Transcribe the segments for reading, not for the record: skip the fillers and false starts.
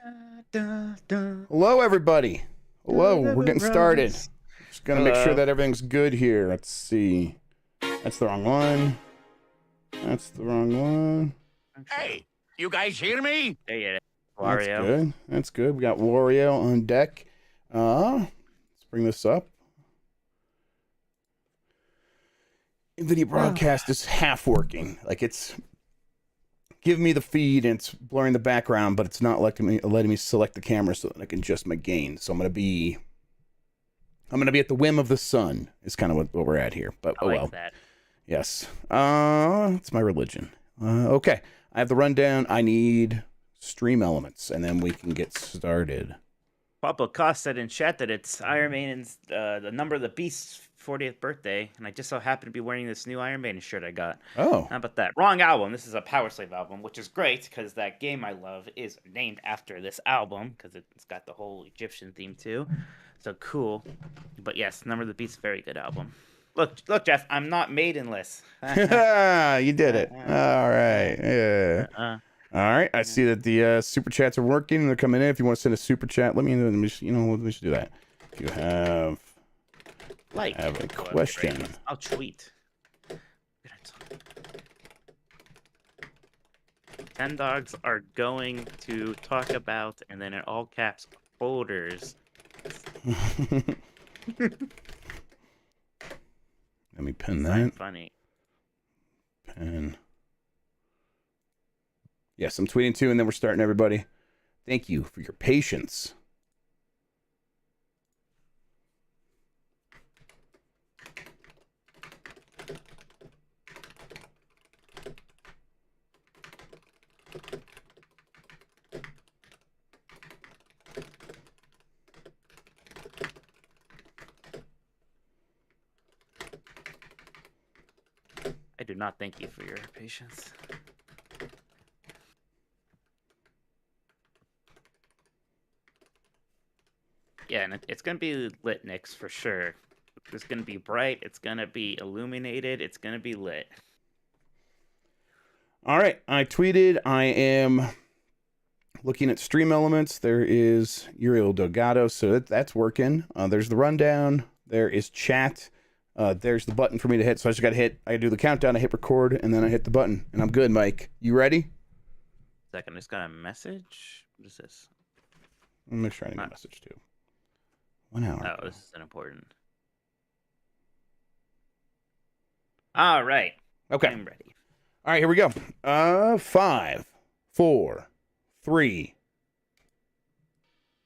Hello, everybody. Hello, we're getting started. Just gonna make sure that everything's good here. Let's see. That's the wrong one. That's the wrong one. Hey, you guys hear me? Yeah, That's Wario. good. That's good. We got Wario on deck. Let's bring this up. NVIDIA broadcast is half working. Like, it's giving me the feed and it's blurring the background, but it's not letting me select the camera so that I can adjust my gain. So I'm gonna be at the whim of the sun. Is kind of what we're at here. But I like that. Yes. It's my religion. Okay. I have the rundown. I need stream elements, and then we can get started. Papa Koss said in chat that it's Iron Maiden's the number of the beast's 40th birthday, and I just so happen to be wearing this new Iron Maiden shirt I got. Oh. How about that? Wrong album. This is a Power Slave album, which is great because that game I love is named after this album because it's got the whole Egyptian theme too. So cool. But yes, Number of the Beast, very good album. Look, Jeff, I'm not maidenless. You did it. All right. Yeah. All right. I see that the super chats are working. They're coming in. If you want to send a super chat, let me know. We should do that. If you have a question, I'll tweet. Nintendogs are going to talk about, and then in all caps, folders. Let me pin that. Funny. Pin. Yes, I'm tweeting too, and then we're starting, everybody. Thank you for your patience. I do not thank you for your patience. Yeah, and it's going to be lit, Nix, for sure. It's going to be bright. It's going to be illuminated. It's going to be lit. All right. I tweeted. I am looking at stream elements. There is Uriel Delgado, so that's working. There's the rundown. There is chat. There's the button for me to hit. So I just got to hit. I do the countdown. I hit record, and then I hit the button. And I'm good, Mike. You ready? Second, I just got a message. What is this? Let me make sure I need a message too. 1 hour. Oh, this isn't important. All right. Okay. I'm ready. All right, here we go. 5, 4, 3.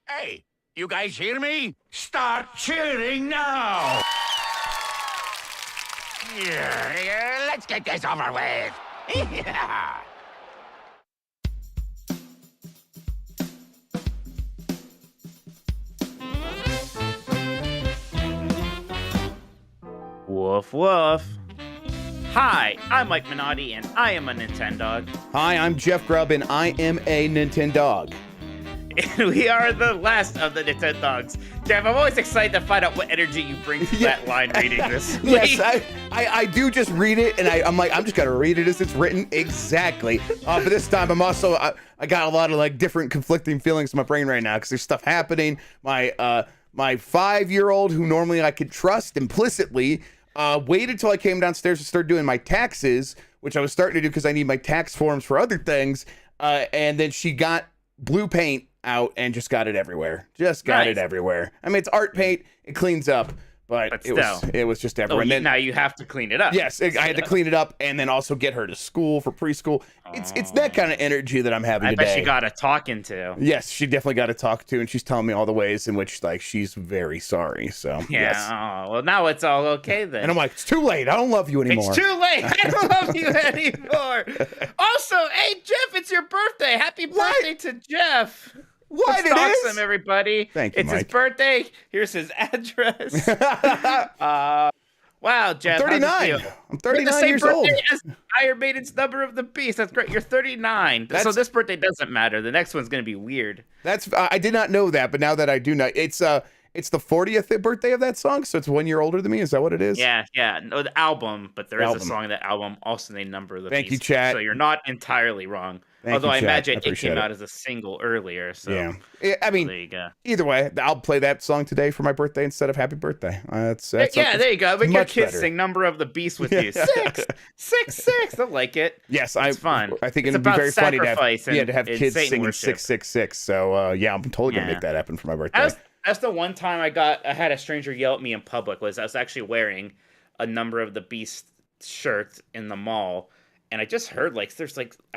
Hey, you guys hear me? Start cheering now! Yeah, let's get this over with. Yeah. Woof woof. Hi, I'm Mike Minotti, and I am a Nintendog. Hi, I'm Jeff Grubb, and I am a Nintendog. And we are the last of the Nintendogs. Jeff, I'm always excited to find out what energy you bring to that line reading this week. Yes, I do just read it, and I'm like, I'm just going to read it as it's written exactly. But this time, I'm also, I got a lot of like different conflicting feelings in my brain right now because there's stuff happening. My 5-year-old, who normally I could trust implicitly, waited till I came downstairs to start doing my taxes, which I was starting to do because I need my tax forms for other things. And then she got blue paint out and just got it everywhere. Just got it everywhere. I mean, it's art paint. It cleans up, but it was just everywhere. And then, now you have to clean it up. Yes, I had to clean it up and then also get her to school for preschool. It's that kind of energy that I'm having today. I bet she got a talking to. Yes, she definitely got to talk to, and she's telling me all the ways in which like she's very sorry. So yeah, yes. Oh, well now it's all okay then. And I'm like, it's too late. I don't love you anymore. It's too late. I don't love you anymore. Also, hey Jeff, it's your birthday. Happy birthday to Jeff. What it Stalks is? him, everybody. Thank you, It's Mike. his birthday. Here's his address. Wow, Jeff. I'm 39. I'm 39 years old. As Iron Maiden's Number of the Beast. That's great. You're 39. So this birthday doesn't matter. The next one's going to be weird. I did not know that, but now that I do know, it's It's the 40th birthday of that song, so it's 1 year older than me. Is that what it is? Yeah, yeah. No, the album, but there is Album. a song in that album also named Number of the Thank you, Beast. chat. So you're not entirely wrong. Thank Although you, I chat. imagine I it came appreciate out as a single earlier. So Yeah. I so mean, there you go. either way, I'll play that song today for my birthday instead of Happy Birthday. That's Yeah, there you go. Make your much kids better. sing Number of the Beast with you. 666. They'll like it. Yes, It's fun. I think It's it'd be about very funny to sacrifice have and kids Satan singing worship. 666. So yeah, I'm totally gonna Yeah. make that happen for my birthday. That's the one time I had a stranger yell at me in public. I was actually wearing a Number of the Beast shirt in the mall, and I just heard I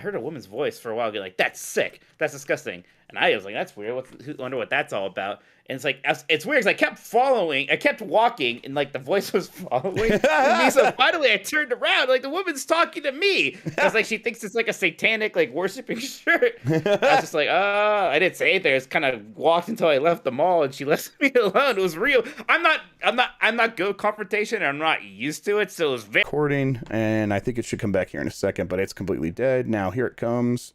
heard a woman's voice for a while, be like, "That's sick. That's disgusting." And I was like, "That's weird. Wonder what that's all about." And it's like it's weird because I kept walking, and like the voice was following me. So finally, I turned around, like the woman's talking to me. It's like she thinks it's like a satanic like worshiping shirt. I was just like, I didn't say anything. I just kind of walked until I left the mall, and she left me alone. It was real. I'm not good with confrontation. I'm not used to it, so it was very. Recording, and I think it should come back here in a second, but it's completely dead. Now here it comes.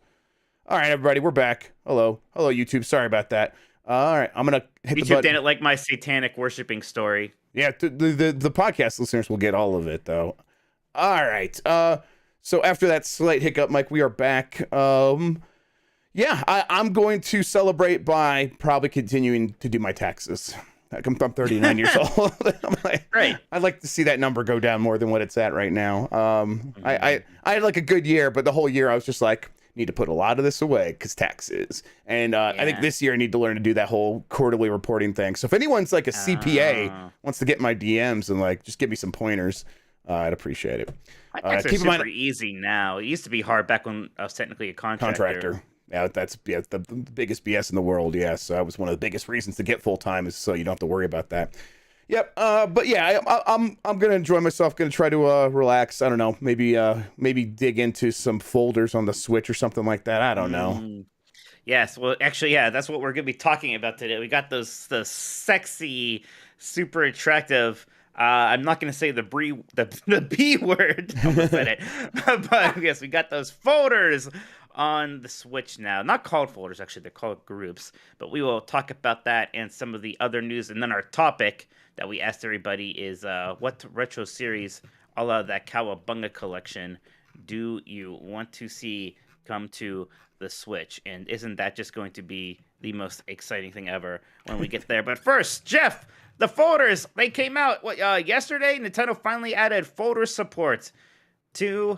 All right, everybody, we're back. Hello, YouTube. Sorry about that. All right, I'm gonna hit the YouTube button. didn't like my satanic worshiping story. Yeah, the podcast listeners will get all of it though. All right. So after that slight hiccup, Mike, we are back. Yeah, I'm going to celebrate by probably continuing to do my taxes. I'm 39 years old. Great. I'd like to see that number go down more than what it's at right now. I had like a good year, but the whole year I was just like, need to put a lot of this away because taxes. And I think this year I need to learn to do that whole quarterly reporting thing. So if anyone's like a CPA wants to get my DMs and like just give me some pointers, I'd appreciate it. My taxes are super easy now. It used to be hard back when I was technically a contractor. Yeah, that's the biggest BS in the world. Yeah, so that was one of the biggest reasons to get full time is so you don't have to worry about that. Yep. But yeah, I'm gonna enjoy myself. Gonna try to relax. I don't know. Maybe dig into some folders on the Switch or something like that. I don't know. Yes. Well, actually, yeah, that's what we're gonna be talking about today. We got the sexy, super attractive. I'm not gonna say the B word. I almost said it. But yes, we got those folders on the Switch now. Not called folders, actually. They're called groups. But we will talk about that and some of the other news. And then our topic that we asked everybody is what retro series all of that Cowabunga collection do you want to see come to the Switch? And isn't that just going to be the most exciting thing ever when we get there? But first, Jeff, the folders, they came out yesterday. Nintendo finally added folder support to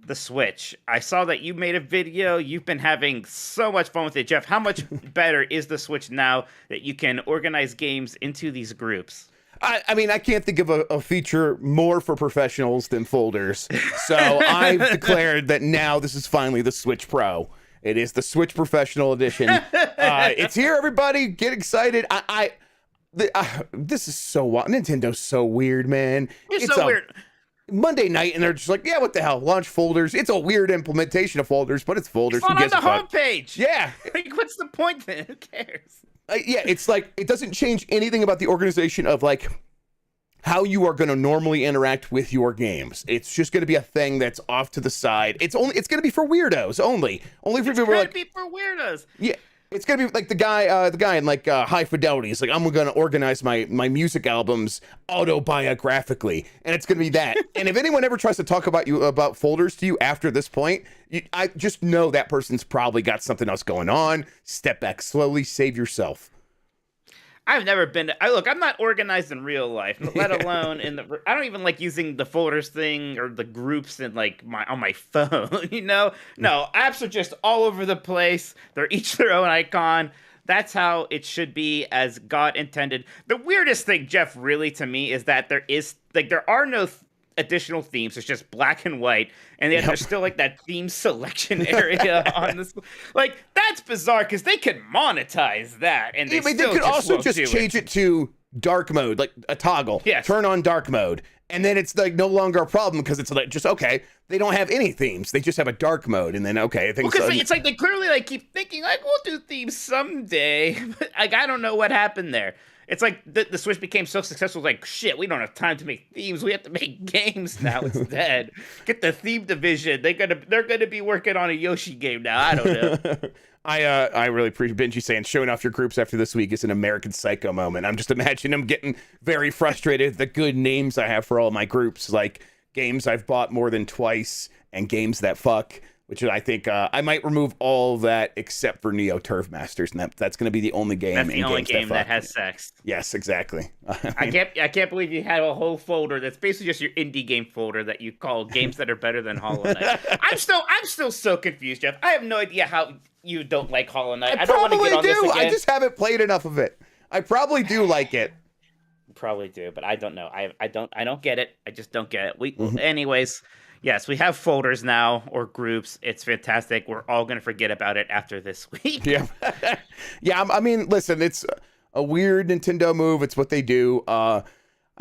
the Switch. I saw that you made a video. You've been having so much fun with it, Jeff. How much better is the Switch now that you can organize games into these groups? I mean, I can't think of a feature more for professionals than folders. So I've declared that now this is finally the Switch Pro. It is the Switch Professional Edition. It's here, everybody. Get excited. This is so wild. Nintendo's so weird, man. It's so weird. Monday night, and they're just like, yeah, what the hell? Launch folders. It's a weird implementation of folders, but it's folders. It's not on the homepage. Yeah. Like, what's the point then? Who cares? Yeah, it's like, it doesn't change anything about the organization of like how you are going to normally interact with your games. It's just going to be a thing that's off to the side. It's going to be for weirdos only. Only for people who are like, be for weirdos. Yeah. It's gonna be like the guy in like High Fidelity. He's like, I'm gonna organize my music albums autobiographically, and it's gonna be that. And if anyone ever tries to talk about folders to you after this point, I just know that person's probably got something else going on. Step back slowly, save yourself. I've never been. I'm not organized in real life, let alone in the. I don't even like using the folders thing or the groups in like on my phone. You know, no, apps are just all over the place. They're each their own icon. That's how it should be, as God intended. The weirdest thing, Jeff, really to me, is that there are no additional themes. It's just black and white, and yet there's still like that theme selection area on this. Like, that's bizarre because they could monetize that, and they could also just change it to dark mode, like a toggle. Yes. Turn on dark mode, and then it's like no longer a problem because it's like just okay. They don't have any themes. They just have a dark mode, and then okay, things. Because it's like they clearly like keep thinking like we'll do themes someday, but like I don't know what happened there. it's like the Switch became so successful. Like shit, we don't have time to make themes. We have to make games now instead. Get the theme division. They're gonna be working on a Yoshi game now. I don't know. I really appreciate Benji saying showing off your groups after this week is an American Psycho moment. I'm just imagining him getting very frustrated at the good names I have for all my groups, like games I've bought more than twice and games that fuck. Which I think I might remove all of that except for Neo Turf Masters, and that's going to be the only game. That's the only games game that has sex. Yes, exactly. I can't believe you had a whole folder that's basically just your indie game folder that you call games that are better than Hollow Knight. I'm still so confused, Jeff. I have no idea how you don't like Hollow Knight. I don't want to get on this again. I just haven't played enough of it. I probably do like it. Probably do, but I don't know. I don't get it. I just don't get it. Anyways. Yes, we have folders now or groups. It's fantastic. We're all going to forget about it after this week. Yeah. Yeah, I mean, listen, it's a weird Nintendo move. It's what they do. I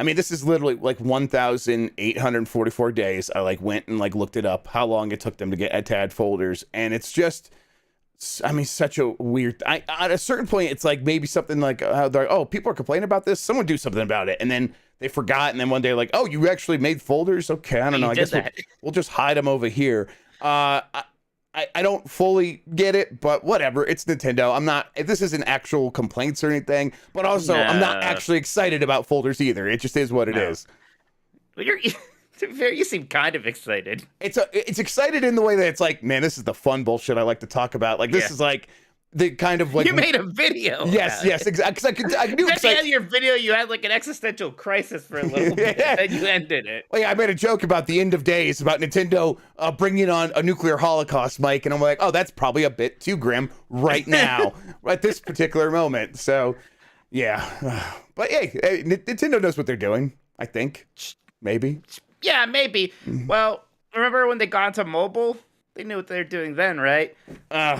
mean, this is literally like 1,844 days. I like went and like looked it up, how long it took them to add folders. And it's just, I mean, such a weird, at a certain point, it's like maybe something like, oh, people are complaining about this. Someone do something about it. And then they forgot, and then one day, like, oh, you actually made folders? Okay, I don't know. I guess we'll just hide them over here. I don't fully get it, but whatever. It's Nintendo. I'm not. This isn't actual complaints or anything, but also I'm not actually excited about folders either. It just is what it is. Well, you seem kind of excited. It's excited in the way that it's like, man, this is the fun bullshit I like to talk about. Like this is like. The kind of like you made a video. Yes, exactly. Because I knew at the end of your video, you had like an existential crisis for a little bit, and then you ended it. Well, yeah, I made a joke about the end of days about Nintendo bringing on a nuclear holocaust, Mike, and I'm like, oh, that's probably a bit too grim right now, at this particular moment. So, yeah, but hey, Nintendo knows what they're doing. I think maybe. Yeah, maybe. Well, remember when they got into mobile? They knew what they were doing then, right?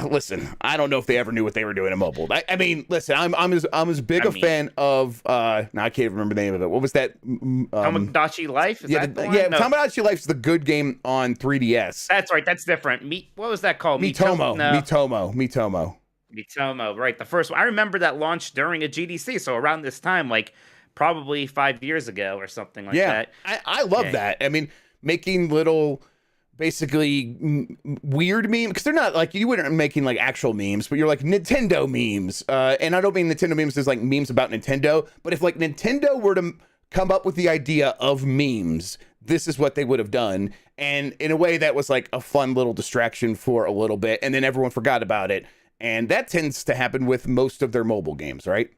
Listen, I don't know if they ever knew what they were doing in mobile. I mean, listen, I'm as big a fan of now I can't remember the name of it. What was that? Tamagotchi Life? Is that the one? No. Tamagotchi Life's the good game on 3DS. That's right. That's different. What was that called? Mitomo. Mitomo. Right. The first one. I remember that launched during a GDC. So around this time, like probably 5 years ago or something like that. I love that. I mean, making little. Basically weird memes, because they're not like, you wouldn't making like actual memes, but you're like Nintendo memes, and I don't mean Nintendo memes as like memes about Nintendo, but if like Nintendo were to come up with the idea of memes, this is what they would have done, and in a way that was like a fun little distraction for a little bit, and then everyone forgot about it, and that tends to happen with most of their mobile games, right?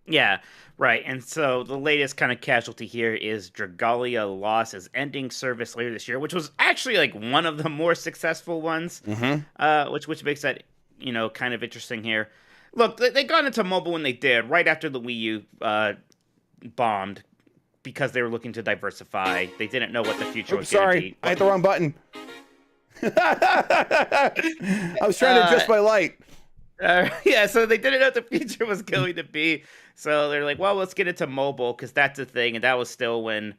Yeah, right. And so the latest kind of casualty here is Dragalia Lost is ending service later this year, which was actually like one of the more successful ones, which makes that, kind of interesting here. Look, they got into mobile when they did, right after the Wii U bombed, because they were looking to diversify. They didn't know what the future was going to be. I hit the wrong button. I was trying to adjust my light. Yeah, so they didn't know what the future was going to be. So they're like, well, let's get into mobile, because that's a thing. And that was still when,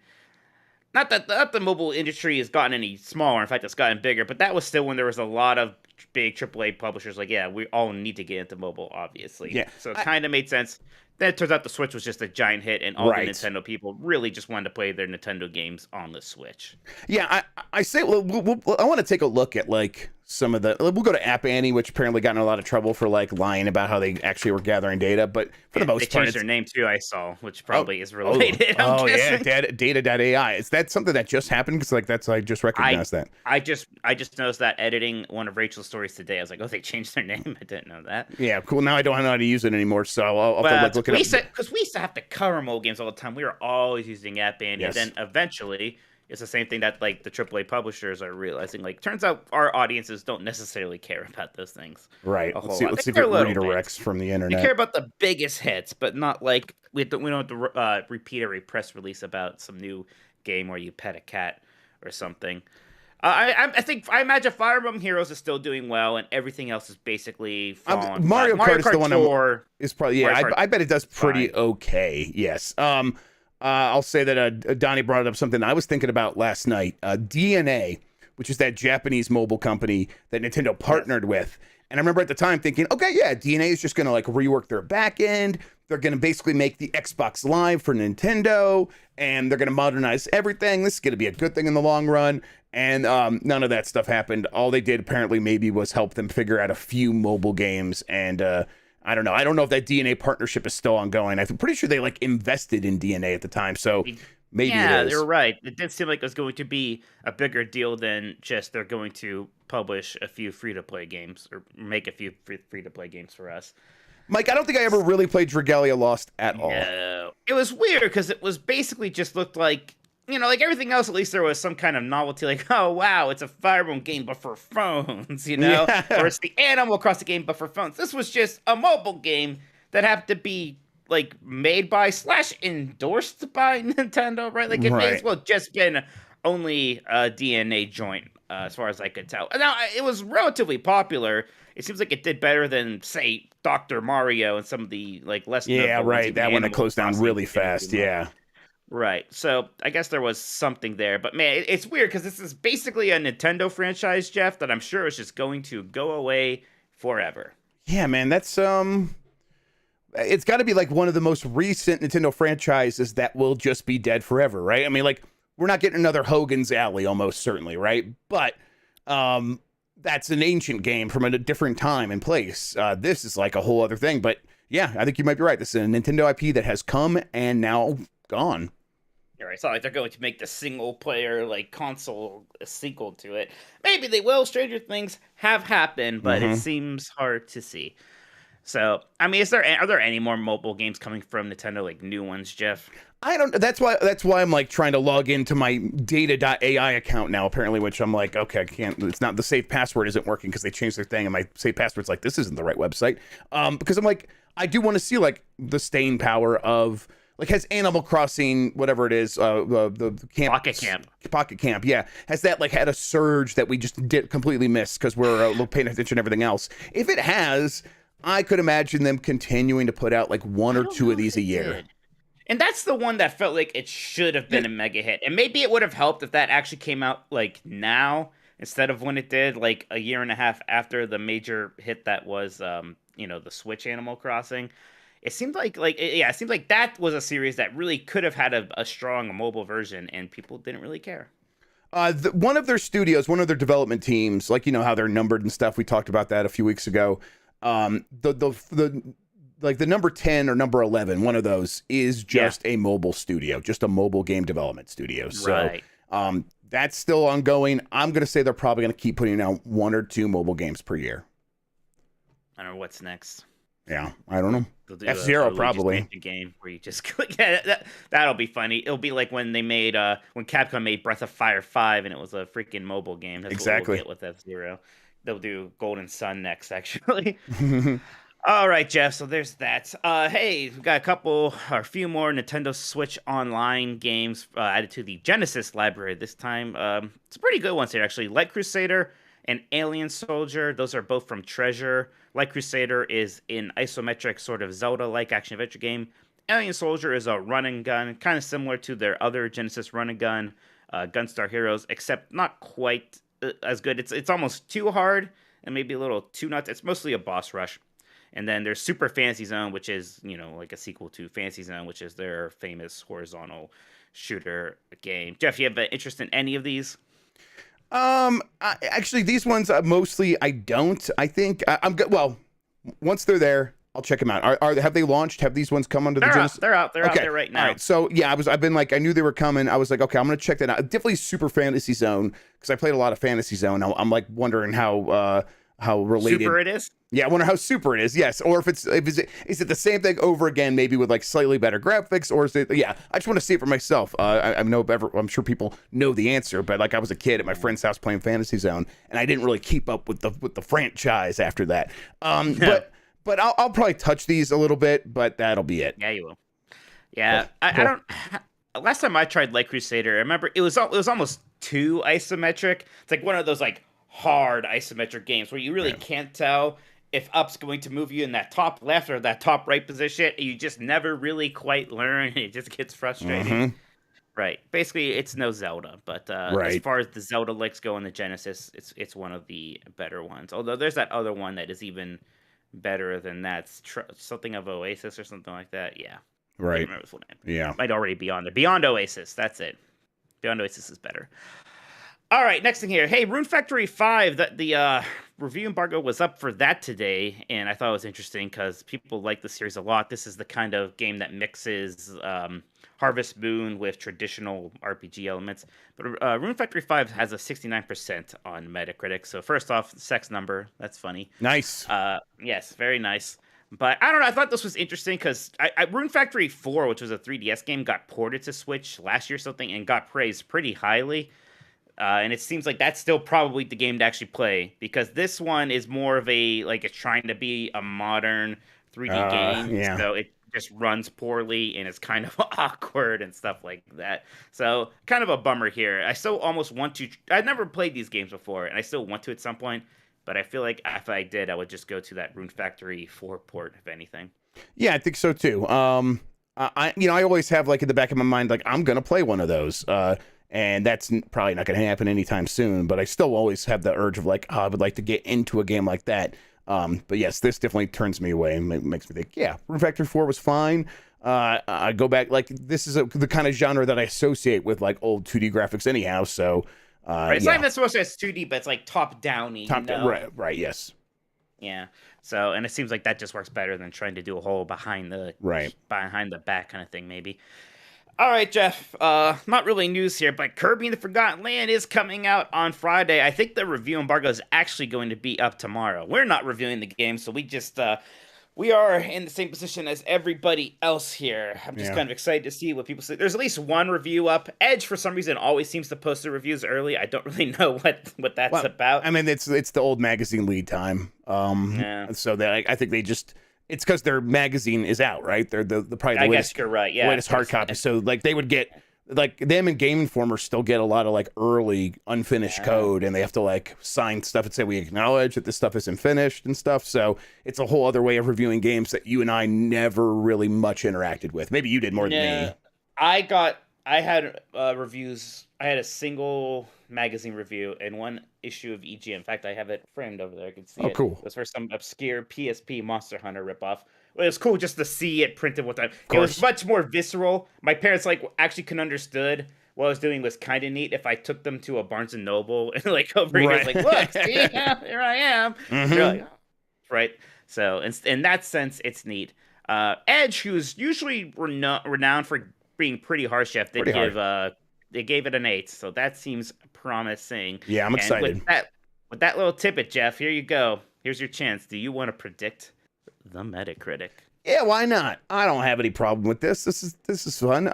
not that the mobile industry has gotten any smaller. In fact, it's gotten bigger. But that was still when there was a lot of big AAA publishers like, yeah, we all need to get into mobile, obviously. Yeah. So it kind of made sense. Then it turns out the Switch was just a giant hit, and all the Nintendo people really just wanted to play their Nintendo games on the Switch. Yeah, I say, I want to take a look at like some of the. We'll go to App Annie, which apparently got in a lot of trouble for like lying about how they actually were gathering data, but for the most they part, changed their name too. I saw, which probably is related. Yeah, Data.ai. Is that something that just happened? Because like I just recognized that. I just noticed that editing one of Rachel's stories today. I was like, oh, they changed their name. I didn't know that. Yeah, cool. Now I don't know how to use it anymore, so I'll have to look it up. Because we used to have to cover mobile games all the time. We were always using App Annie. Yes. And then eventually, it's the same thing that like the AAA publishers are realizing. Like, turns out our audiences don't necessarily care about those things. Right. Let's see if it redirects from the internet. We care about the biggest hits, but not like we don't have to repeat every press release about some new game where you pet a cat or something. I imagine Fire Emblem Heroes is still doing well, and everything else is basically falling. Mario Kart is the one is probably I bet it does pretty fine. Okay. Yes. I'll say that Donnie brought up something I was thinking about last night. DNA, which is that Japanese mobile company that Nintendo partnered with. And I remember at the time thinking, okay, yeah, DNA is just going to like rework their back end. They're going to basically make the Xbox Live for Nintendo, and they're going to modernize everything. This is going to be a good thing in the long run. And none of that stuff happened. All they did apparently maybe was help them figure out a few mobile games. And I don't know. I don't know if that DNA partnership is still ongoing. I'm pretty sure they like invested in DNA at the time. So maybe yeah, it is. you're right. It did seem like it was going to be a bigger deal than just they're going to publish a few free-to-play games or make a few free-to-play games for us. Mike, I don't think I ever really played Dragalia Lost at all. No. It was weird because it was basically just looked like, like everything else, at least there was some kind of novelty, like, oh, wow, it's a Fire Emblem game, but for phones, Yeah. Or it's the Animal Crossing game, but for phones. This was just a mobile game that happened to be, like, made by / endorsed by Nintendo, right? Like, it may as well just been only a DNA joint, as far as I could tell. Now, it was relatively popular. It seems like it did better than, say, Dr. Mario and some of the, like, less Yeah, right. That one that closed down really fast, yeah. Right. So I guess there was something there. But, man, it's weird because this is basically a Nintendo franchise, Jeff, that I'm sure is just going to go away forever. Yeah, man, that's it's got to be like one of the most recent Nintendo franchises that will just be dead forever, right? I mean, like, we're not getting another Hogan's Alley, almost certainly, right? But that's an ancient game from a different time and place. This is like a whole other thing. But yeah, I think you might be right. This is a Nintendo IP that has come and now gone. You're right. It's not like they're going to make the single player like console a sequel to it. Maybe they will. Stranger Things have happened, but it seems hard to see. So, I mean, are there any more mobile games coming from Nintendo, like new ones, Jeff? I don't. That's why I'm like trying to log into my data.ai account now, apparently, which I'm like, okay, I can't. It's not, the safe password isn't working because they changed their thing, and my safe password's like, this isn't the right website. Because I'm like, I do want to see like the staying power of, like, has Animal Crossing, whatever it is, the camp, Pocket Camp, yeah, has that like had a surge that we just did completely miss because we're paying attention to everything else? If it has, I could imagine them continuing to put out like one or two of these a year. And that's the one that felt like it should have been a mega hit. And maybe it would have helped if that actually came out like now instead of when it did, like a year and a half after the major hit that was, the Switch Animal Crossing. It seemed like it seemed like that was a series that really could have had a strong mobile version, and people didn't really care. One of their studios, one of their development teams, like, how they're numbered and stuff. We talked about that a few weeks ago. The number 10 or number 11, one of those is just a mobile studio, just a mobile game development studio. So right. That's still ongoing. I'm going to say they're probably going to keep putting out 1 or 2 mobile games per year. I don't know what's next. Yeah, I don't know. F-Zero probably. A game where you just click. That'll be funny. It'll be like when they made when Capcom made Breath of Fire 5 and it was a freaking mobile game. That's exactly what we'll get with F-Zero. They'll do Golden Sun next, actually. All right, Jeff. So there's that. Hey, we've got a few more Nintendo Switch Online games added to the Genesis library this time. It's pretty good ones here, actually. Light Crusader and Alien Soldier. Those are both from Treasure. Light Crusader is an isometric sort of Zelda-like action-adventure game. Alien Soldier is a run and gun, kind of similar to their other Genesis run and gun, Gunstar Heroes, except not quite as good. It's almost too hard and maybe a little too nuts. It's mostly a boss rush. And then there's Super Fantasy Zone, which is, like a sequel to Fantasy Zone, which is their famous horizontal shooter game. Jeff, you have an interest in any of these? Actually, these ones mostly I don't. I think I'm good. Well, once they're there, I'll check them out. Have they launched? Have these ones come under the Genesis? They're out there right now. All right. So yeah, I've been like, I knew they were coming. I was like, okay, I'm gonna check that out. Definitely Super Fantasy Zone, because I played a lot of Fantasy Zone. I'm like wondering how related super it is. Yeah, I wonder how super it is. Yes, or if is it the same thing over again, maybe with like slightly better graphics, or is it? Yeah, I just want to see it for myself. I'm sure people know the answer, but like I was a kid at my friend's house playing Fantasy Zone, and I didn't really keep up with the franchise after that. But I'll probably touch these a little bit, but that'll be it. Yeah, you will. Yeah, I don't. Last time I tried Light Crusader, I remember it was almost too isometric. It's like one of those like hard isometric games where you really can't tell if up's going to move you in that top left or that top right position. You just never really quite learn. It just gets frustrating. Right. Basically, it's no Zelda, but as Right. far as the Zelda likes go in the Genesis, it's one of the better ones. Although there's that other one that is even better than that. It's something of Oasis or something like that. Yeah. I can't Right. remember the full name. Yeah. Might already be on there. Beyond Oasis. That's it. Beyond Oasis is better. All right, next thing here. Hey, Rune Factory 5, the review embargo was up for that today, and I thought it was interesting because people like the series a lot. This is the kind of game that mixes Harvest Moon with traditional RPG elements. But Rune Factory 5 has a 69% on Metacritic. So first off, sex number. That's funny. Nice. Yes, very nice. But I don't know. I thought this was interesting because Rune Factory 4, which was a 3DS game, got ported to Switch last year or something and got praised pretty highly. And it seems like that's still probably the game to actually play because this one is more of it's trying to be a modern 3D game. Yeah. So it just runs poorly and it's kind of awkward and stuff like that. So kind of a bummer here. I still almost want to. I've never played these games before and I still want to at some point. But I feel like if I did, I would just go to that Rune Factory 4 port, if anything. Yeah, I think so too. I always have like in the back of my mind, like I'm gonna play one of those. And that's probably not going to happen anytime soon. But I still always have the urge of like, I would like to get into a game like that. But yes, this definitely turns me away and makes me think, yeah, Rune Factory 4 was fine. I go back, like, this is the kind of genre that I associate with like old 2D graphics anyhow. So, right. It's not even supposed to be 2D, but it's like top-downy. Right, yes. Yeah. So, and it seems like that just works better than trying to do a whole behind the back kind of thing, maybe. All right, Jeff. Not really news here, but Kirby and the Forgotten Land is coming out on Friday. I think the review embargo is actually going to be up tomorrow. We're not reviewing the game, so we are in the same position as everybody else here. I'm just kind of excited to see what people say. There's at least one review up. Edge, for some reason, always seems to post the reviews early. I don't really know what that's about. I mean, it's the old magazine lead time. So that I think they just. It's because their magazine is out, right? They're probably the latest, guess you're right. Yeah, latest hard copy. So like they would get like them and Game Informer still get a lot of like early unfinished code, and they have to like sign stuff and say we acknowledge that this stuff isn't finished and stuff. So it's a whole other way of reviewing games that you and I never really much interacted with. Maybe you did more than me. I had reviews. I had a single magazine review and one issue of EG. In fact, I have it framed over there. I can see it. Cool. It was for some obscure PSP Monster Hunter ripoff. Well, it was cool just to see it printed with that. It was much more visceral. My parents actually couldn't understood what I was doing was kind of neat if I took them to a Barnes and Noble and over here, look, see, here I am. Mm-hmm. You're like, right. So in that sense, it's neat. Edge, who's usually renowned for being pretty harsh, Jeff, they gave it an 8, so that seems promising. Yeah, I'm excited. With that little tidbit, Jeff, here you go. Here's your chance. Do you want to predict the Metacritic? Yeah, why not? I don't have any problem with this. This is fun.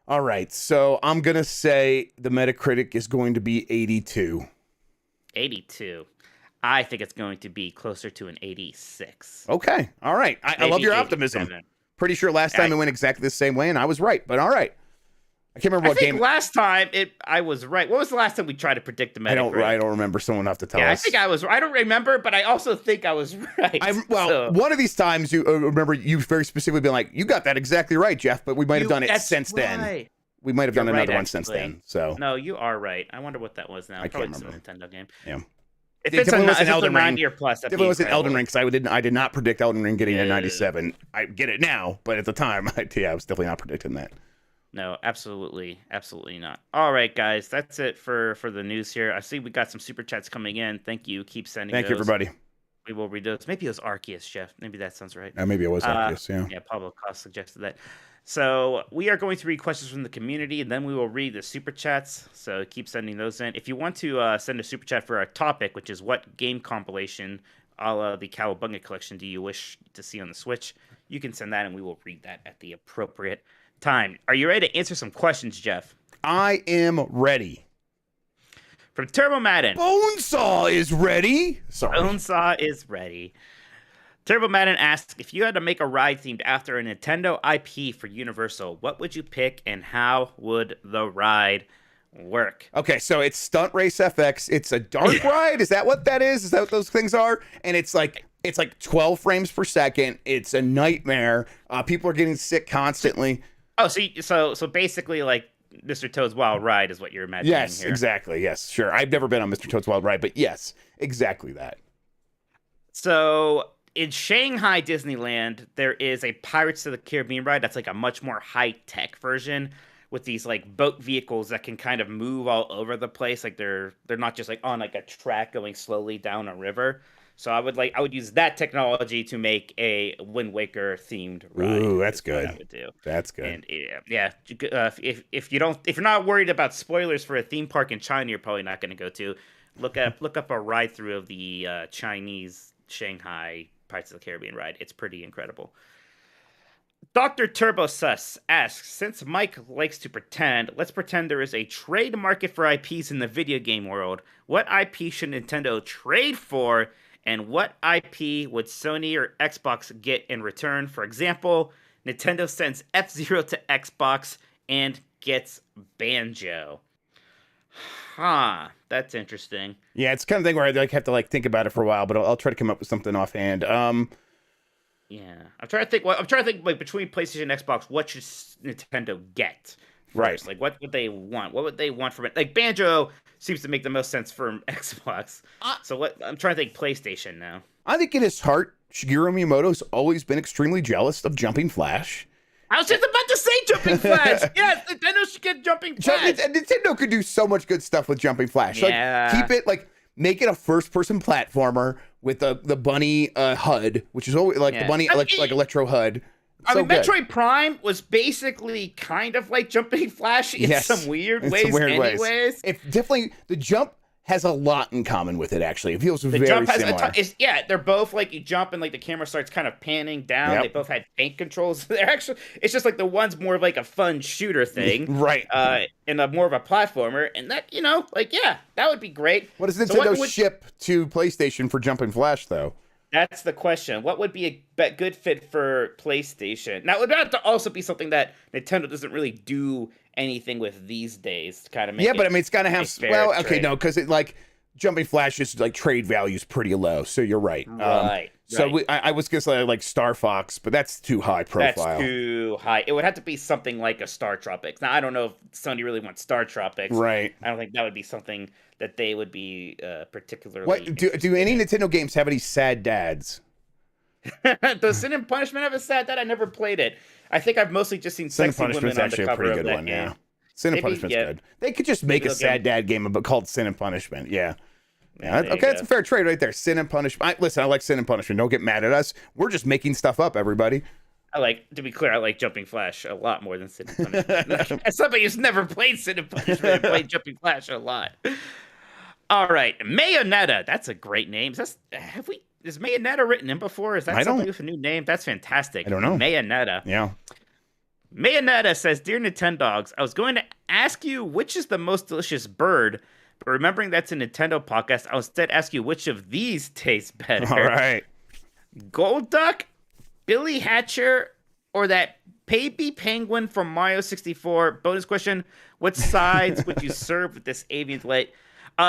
All right, so I'm gonna say the Metacritic is going to be 82. 82. I think it's going to be closer to an 86. Okay, all right. I love your optimism. Pretty sure last time it went exactly the same way, and I was right. But all right. I can't remember what game. Last time I was right. What was the last time we tried to predict the Metacritic? I don't remember. Someone will have to tell us. Yeah, I think I was. I don't remember, but I also think I was right. One of these times you remember you very specifically being like, "You got that exactly right, Jeff." But we might have done it since then. We might have done another one since then. So no, you are right. I wonder what that was now. I can't remember. It's a Nintendo game. Yeah. If it's an Elden Ring or plus, if it was an Elden Ring, because I did not predict Elden Ring getting a 97. I get it now, but at the time, I was definitely not predicting that. No, absolutely not. All right, guys, that's it for the news here. I see we got some super chats coming in. Thank you. Keep sending. Thank you, everybody. We will read those. Maybe it was Arceus, Jeff. Maybe that sounds right. Maybe it was Arceus. Yeah. Yeah, Pablo Cost suggested that. So we are going to read questions from the community, and then we will read the super chats. So keep sending those in. If you want to send a super chat for our topic, which is what game compilation, a la the Cowabunga collection, do you wish to see on the Switch, you can send that, and we will read that at the appropriate time. Are you ready to answer some questions, Jeff? I am ready. From Turbo Madden. Bonesaw is ready. Sorry. Bonesaw is ready. Turbo Madden asks, if you had to make a ride themed after a Nintendo IP for Universal, what would you pick and how would the ride work? Okay, so it's Stunt Race FX. It's a dark ride. Is that what that is? Is that what those things are? And it's like 12 frames per second. It's a nightmare. People are getting sick constantly. Oh, so basically, like Mr. Toad's Wild Ride is what you're imagining Yes, here. exactly. Yes, sure. I've never been on Mr. Toad's Wild Ride, but yes, exactly that. So in Shanghai Disneyland, there is a Pirates of the Caribbean ride that's like a much more high tech version with these like boat vehicles that can kind of move all over the place. Like they're not just like on like a track going slowly down a river. So I would use that technology to make a Wind Waker themed ride. Ooh, that's is what good. I would do. That's good. And if you're not worried about spoilers for a theme park in China, you're probably not going to go to. Look up a ride through of the Chinese Shanghai Pirates of the Caribbean ride. It's pretty incredible. Dr. Turbo Sus asks, since Mike likes to pretend, let's pretend there is a trade market for IPs in the video game world. What IP should Nintendo trade for, and what IP would Sony or Xbox get in return? For example, Nintendo sends F-Zero to Xbox and gets Banjo. Huh, that's interesting. Yeah, it's kind of thing where I like have to like think about it for a while, but I'll try to come up with something offhand. Yeah, I'm trying to think. I'm trying to think like between PlayStation and Xbox, what should Nintendo get first? Right. Like, what would they want? What would they want from it? Like Banjo seems to make the most sense for Xbox. So what? I'm trying to think PlayStation now. I think in his heart, Shigeru Miyamoto's always been extremely jealous of Jumping Flash. I was just about to say Jumping Flash. Yes, Nintendo should get Jumping Flash. Nintendo could do so much good stuff with Jumping Flash. Yeah. Like, keep it like make it a first-person platformer with the bunny HUD, which is always like the bunny like Electro HUD. I mean, Metroid Prime was basically kind of like Jumping Flash in some weird ways. Anyways, If definitely the jump has a lot in common with it. Actually, it feels very jump has similar. They're both like you jump and like the camera starts kind of panning down. Yep. They both had paint controls. They're actually it's just like the one's more of like a fun shooter thing, right? And more of a platformer. And that that would be great. What does Nintendo ship to PlayStation for Jumping Flash though? That's the question. What would be a good fit for PlayStation? Now, it would have to also be something that Nintendo doesn't really do anything with these days to kind of make but I mean, it's got to have, because it like Jumping Flash is like trade value is pretty low. So you're right. Right. So I was going to say like Star Fox, but that's too high profile. That's too high. It would have to be something like a Star Tropics. Now, I don't know if Sony really wants Star Tropics. Right. I don't think that would be something that they would be particularly. What do any Nintendo games have any sad dads? Does Sin and Punishment have a sad dad? I never played it. I think I've mostly just seen Sin and sexy women Punishment's on the actually a cover pretty of good that one. game. Yeah. Sin and Punishment's good. They could just make a sad dad game called Sin and Punishment. Yeah. Yeah, okay, that's a fair trade right there. Sin and Punishment. Listen, I like Sin and Punishment. Don't get mad at us. We're just making stuff up, everybody. To be clear, I like Jumping Flash a lot more than Sin and Punishment. As somebody who's never played Sin and Punishment and played Jumping Flash a lot. All right, Mayonetta. That's a great name. Is Mayonetta written in before? Is that somebody with a new name? That's fantastic. I don't know. Mayonetta. Yeah. Mayonetta says, Dear Nintendogs, I was going to ask you which is the most delicious bird, but remembering that's a Nintendo podcast, I'll instead ask you which of these tastes better. All right. Gold Duck, Billy Hatcher, or that baby penguin from Mario 64? Bonus question, what sides would you serve with this avian delight?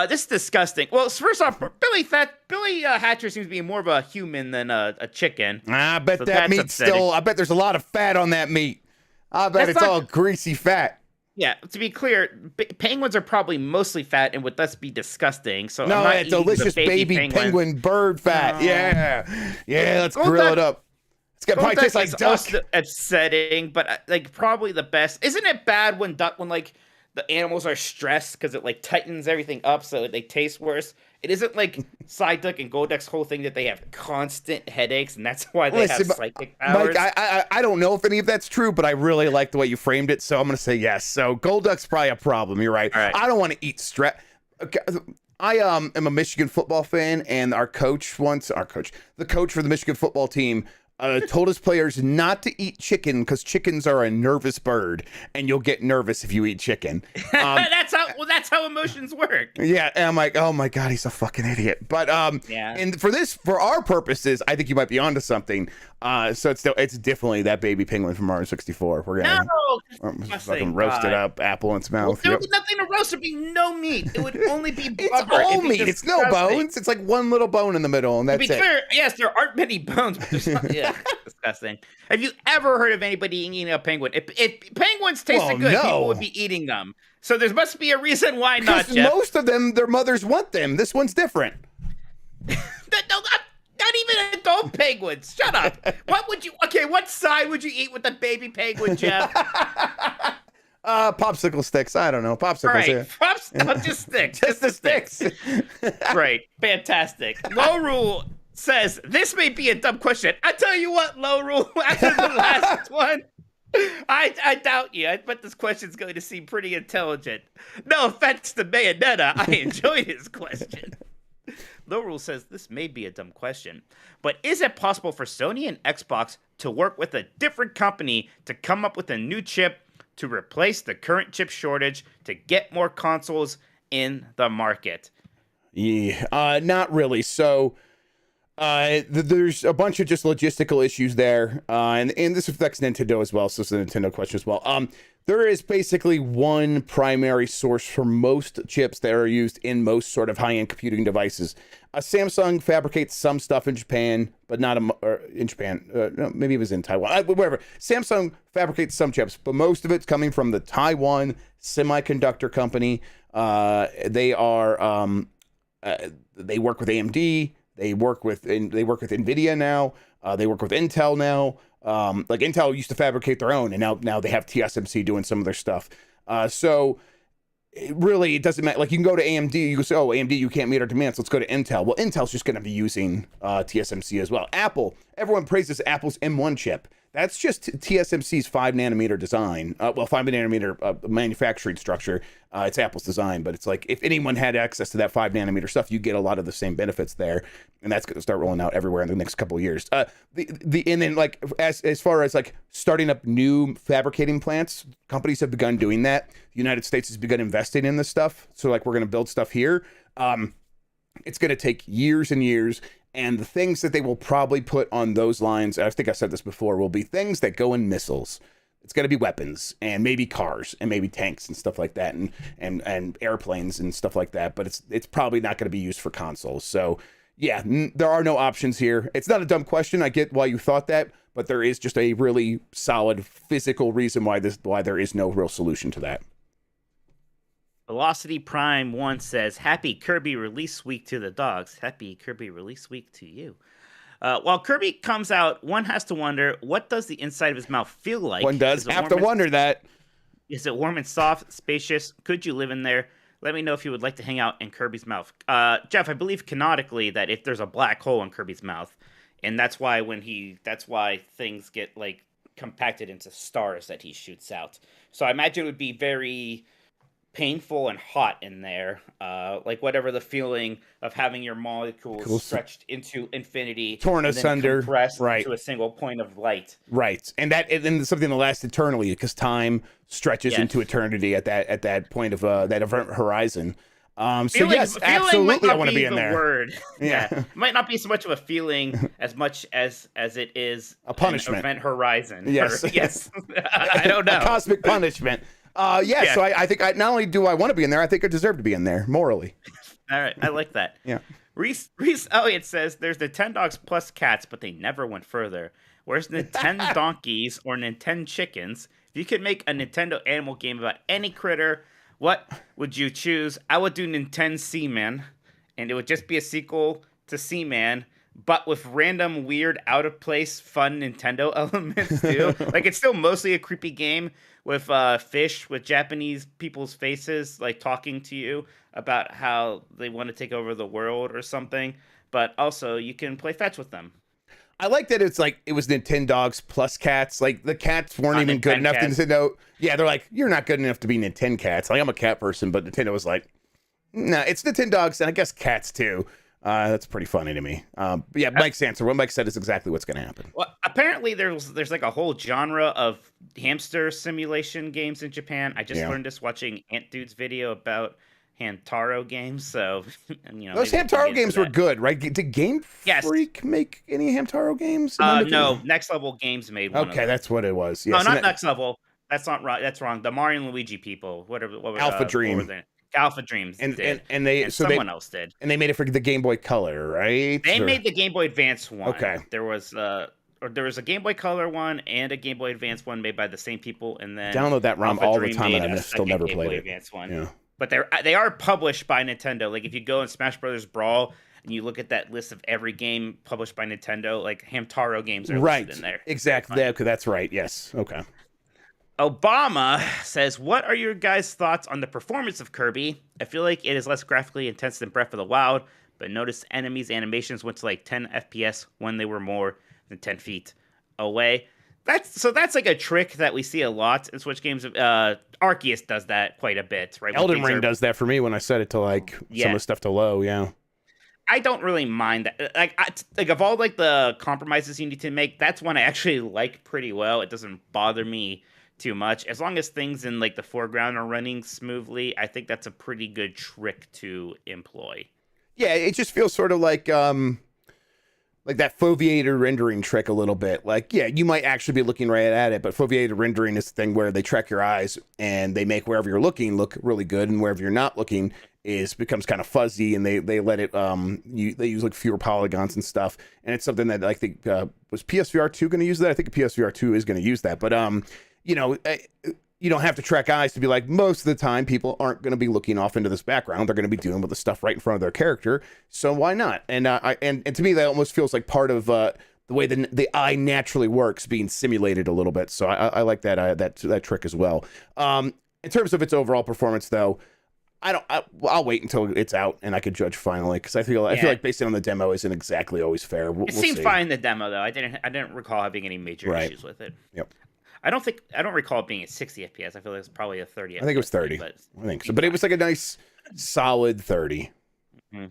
This is disgusting. Well, first off, Billy Hatcher seems to be more of a human than a chicken. I bet that meat's I bet there's a lot of fat on that meat. I bet it's all greasy fat. Yeah, to be clear, penguins are probably mostly fat and would thus be disgusting. So no, it's delicious baby penguin bird fat. Yeah, let's grill it up. It's got probably tastes like duck. Also upsetting, but like probably the best. Isn't it bad when like the animals are stressed because it like tightens everything up so they taste worse? It isn't like Side Duck and Gold Duck's whole thing that they have constant headaches and that's why they have psychic powers. Mike, I don't know if any of that's true, but I really like the way you framed it, so I'm going to say yes. So Gold Duck's probably a problem. You're right. I don't want to eat stress. Okay. I am a Michigan football fan, and the coach for the Michigan football team told his players not to eat chicken because chickens are a nervous bird, and you'll get nervous if you eat chicken. That's how emotions work. Yeah, and I'm like, oh my god, he's a fucking idiot. But and for our purposes, I think you might be onto something. So it's definitely that baby penguin from Mario 64. We're gonna fucking roast it up, apple in its mouth. There would be nothing to roast. There'd be no meat. It would only be blubber. It's all meat. It's no bones. It's like one little bone in the middle, and that's it. To be clear, yes, there aren't many bones, but there's not. Yeah, disgusting. Have you ever heard of anybody eating a penguin? If penguins tasted Well, good, no. people would be eating them. So there must be a reason why not, Because Jeff. most of them, their mothers want them. This one's different. Not even adult penguins. Shut up. What side would you eat with the baby penguin, Jeff? Popsicle sticks. I don't know. Popsicles. Right. Yeah. Just sticks. Just the sticks. Right. Fantastic. Low Rule says, this may be a dumb question. I tell you what, Low Rule, after the last one, I doubt you. I bet this question's going to seem pretty intelligent. No offense to Bayonetta. I enjoyed his question. Low Rule says, this may be a dumb question, but is it possible for Sony and Xbox to work with a different company to come up with a new chip to replace the current chip shortage to get more consoles in the market? Yeah, not really. So there's a bunch of just logistical issues there, and this affects Nintendo as well, so it's a Nintendo question as well. There is basically one primary source for most chips that are used in most sort of high-end computing devices. Samsung fabricates some stuff in Japan, but not in Japan. No, maybe it was in Taiwan. Whatever. Samsung fabricates some chips, but most of it's coming from the Taiwan Semiconductor Company. They work with AMD. They work with Nvidia now. They work with Intel now. Like Intel used to fabricate their own, and now they have TSMC doing some of their stuff. So it doesn't matter. Like you can go to AMD, you can say, oh, AMD, you can't meet our demands. Let's go to Intel. Well, Intel's just going to be using TSMC as well. Apple, everyone praises Apple's M1 chip. That's just TSMC's 5 nanometer design. 5 nanometer manufacturing structure. It's Apple's design, but it's like if anyone had access to that 5 nanometer stuff, you get a lot of the same benefits there, and that's going to start rolling out everywhere in the next couple of years. And then like as far as like starting up new fabricating plants, companies have begun doing that. The United States has begun investing in this stuff. So like we're going to build stuff here. It's going to take years and years. And the things that they will probably put on those lines, I think I said this before, will be things that go in missiles. It's going to be weapons and maybe cars and maybe tanks and stuff like that, and airplanes and stuff like that. But it's probably not going to be used for consoles. So yeah, there are no options here. It's not a dumb question. I get why you thought that, but there is just a really solid physical reason why there is no real solution to that. Velocity Prime 1 says, happy Kirby release week to the dogs. Happy Kirby release week to you. While Kirby comes out, one has to wonder, what does the inside of his mouth feel like? One does have to wonder that. Is it warm and soft, spacious? Could you live in there? Let me know if you would like to hang out in Kirby's mouth. Jeff, I believe canonically that if there's a black hole in Kirby's mouth, and that's why things get like compacted into stars that he shoots out. So I imagine it would be very painful and hot in there, like whatever the feeling of having your molecules stretched into infinity, torn asunder, compressed to a single point of light. Right, and it's something that lasts eternally because time stretches into eternity at that point of that event horizon. So yes, absolutely, I want to be in there. Word. Yeah, it might not be so much of a feeling as much as it is a punishment. An event horizon. Yes, yes. I don't know. A cosmic punishment. So I think not only do I want to be in there, I think I deserve to be in there morally. All right, I like that. Yeah. Reese Elliott says there's Nintendogs plus cats, but they never went further. Where's Nintendo donkeys or Nintendo chickens? If you could make a Nintendo animal game about any critter, what would you choose? I would do Nintendo Seaman, and it would just be a sequel to Seaman, but with random, weird, out of place, fun Nintendo elements too. Like it's still mostly a creepy game with fish with Japanese people's faces, like talking to you about how they want to take over the world or something. But also, you can play fetch with them. I like that it was Nintendogs plus cats. Like the cats weren't even good enough to Nintendo. Yeah, they're like, you're not good enough to be Nintendo cats. Like I'm a cat person, but Nintendo was like, nah, it's Nintendogs and I guess cats too. That's pretty funny to me. But yeah, Mike's answer. What Mike said is exactly what's going to happen. Well, apparently there's like a whole genre of hamster simulation games in Japan. I just learned this watching Ant Dude's video about Hamtaro games. So, those Hamtaro games were good, right? Did Game Freak make any Hamtaro games? No, Next Level Games made one. Okay, that's what it was. Yes. No, not Next Level. That's not right. That's wrong. The Mario and Luigi people, whatever. Alpha Dream. Alpha Dreams someone else did, and they made it for the Game Boy Color, right? They made the Game Boy Advance one. Okay, there was or or there was a Game Boy Color one and a Game Boy Advance one made by the same people, and then Download that ROM Alpha all the Dream time, and made I a still second never Game played Boy it. Advance one. Yeah. But they are published by Nintendo. Like if you go in Smash Brothers Brawl and you look at that list of every game published by Nintendo, like Hamtaro games are listed in there. Exactly. Okay, that's right. Yes. Okay. Obama says, "What are your guys' thoughts on the performance of Kirby? I feel like it is less graphically intense than Breath of the Wild, but notice enemies' animations went to like 10 FPS when they were more than 10 feet away." That's like a trick that we see a lot in Switch games. Arceus does that quite a bit, right? Elden Ring does that for me when I set it to like some of the stuff to low. Yeah. I don't really mind that. Like of all like the compromises you need to make, that's one I actually like pretty well. It doesn't bother me too much as long as things in like the foreground are running smoothly. I think that's a pretty good trick to employ. Yeah, it just feels sort of like that foveated rendering trick a little bit. Like, yeah, you might actually be looking right at it, but foveated rendering is the thing where they track your eyes and they make wherever you're looking look really good, and wherever you're not looking becomes kind of fuzzy, and they let it they use like fewer polygons and stuff. And it's something that I think was PSVR 2 going to use that? I think PSVR 2 is going to use that, but you don't have to track eyes to be like, most of the time people aren't going to be looking off into this background. They're going to be dealing with the stuff right in front of their character. So why not? And and to me, that almost feels like part of the way the eye naturally works being simulated a little bit. So I like that trick as well. In terms of its overall performance, though, I'll wait until it's out and I can judge finally, because I feel like basing on the demo isn't exactly always fair. We'll seemed see. fine in the demo though. I didn't recall having any major issues with it. Yep. I don't recall it being at 60 FPS. I feel like it's probably a 30. I think it was 30. But I think so, but it was like a nice solid 30. Mm-hmm.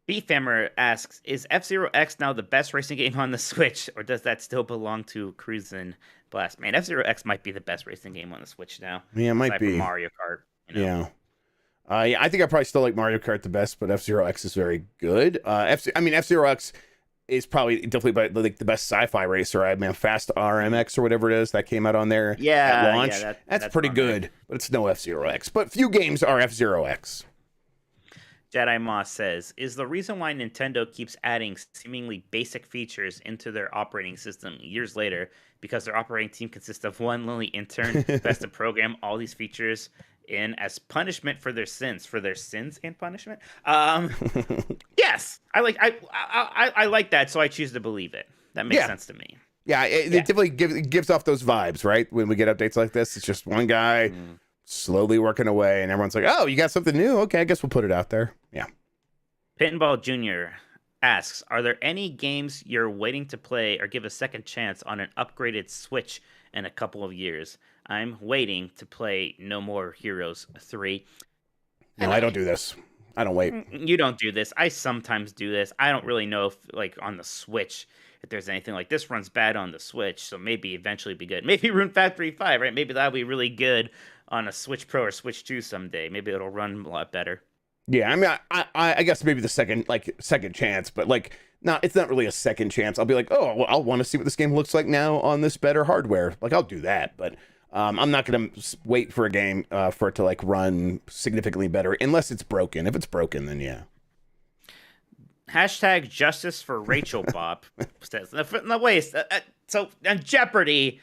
Beefhammer asks, "Is F-Zero X now the best racing game on the Switch, or does that still belong to Cruisin' Blast?" Man, F-Zero X might be the best racing game on the Switch now. Yeah, it might be Mario Kart. Yeah. I think I probably still like Mario Kart the best, but F-Zero X is very good. F-Zero X is probably definitely like the best sci-fi racer. I mean, Fast RMX or whatever it is that came out on there at launch. Yeah, that's pretty good, but it's no F-Zero X. But few games are F-Zero X. Jedi Moss says, "Is the reason why Nintendo keeps adding seemingly basic features into their operating system years later because their operating team consists of one lonely intern who has to program all these features in as punishment for their sins and punishment?" Yes, I like that, so I choose to believe it. That makes sense to me. Yeah, it definitely gives off those vibes, right? When we get updates like this, it's just one guy slowly working away, and everyone's like, "Oh, you got something new? Okay, I guess we'll put it out there." Yeah. Pinball Jr. asks, "Are there any games you're waiting to play or give a second chance on an upgraded Switch in a couple of years? I'm waiting to play No More Heroes 3. No, I don't do this. I don't wait. You don't do this. I sometimes do this. I don't really know if, like, on the Switch, if there's anything like this runs bad on the Switch, so maybe eventually be good. Maybe Rune Factory 5, right? Maybe that'll be really good on a Switch Pro or Switch 2 someday. Maybe it'll run a lot better. Yeah, I mean, I guess maybe the second chance, but like, no, it's not really a second chance. I'll be like, oh, well, I'll want to see what this game looks like now on this better hardware. Like, I'll do that, but I'm not going to wait for a game for it to like run significantly better unless it's broken. If it's broken, then yeah. Hashtag justice for Rachel Bob says, no, wait, so on Jeopardy,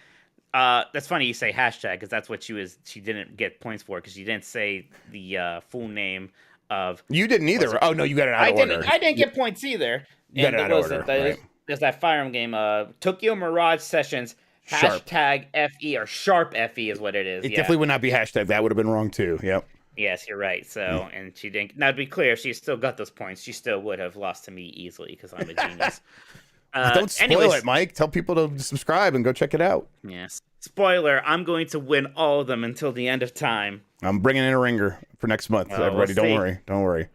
that's funny you say hashtag, because that's what she didn't get points for, because she didn't say the full name of... You didn't either. Oh, no, you got it out of order. I didn't get points either. You got it out of order, right. There's that Fire Emblem game, Tokyo Mirage Sessions, hashtag FE, or Sharp FE is what it is. It definitely would not be hashtag. That would have been wrong too. Yep. Yes, you're right. So, and she didn't... Now, to be clear, if she still got those points, she still would have lost to me easily, because I'm a genius. Don't spoil it, Mike. Tell people to subscribe and go check it out. Yes. Spoiler, I'm going to win all of them until the end of time. I'm bringing in a ringer for next month. Everybody, don't worry. Don't worry.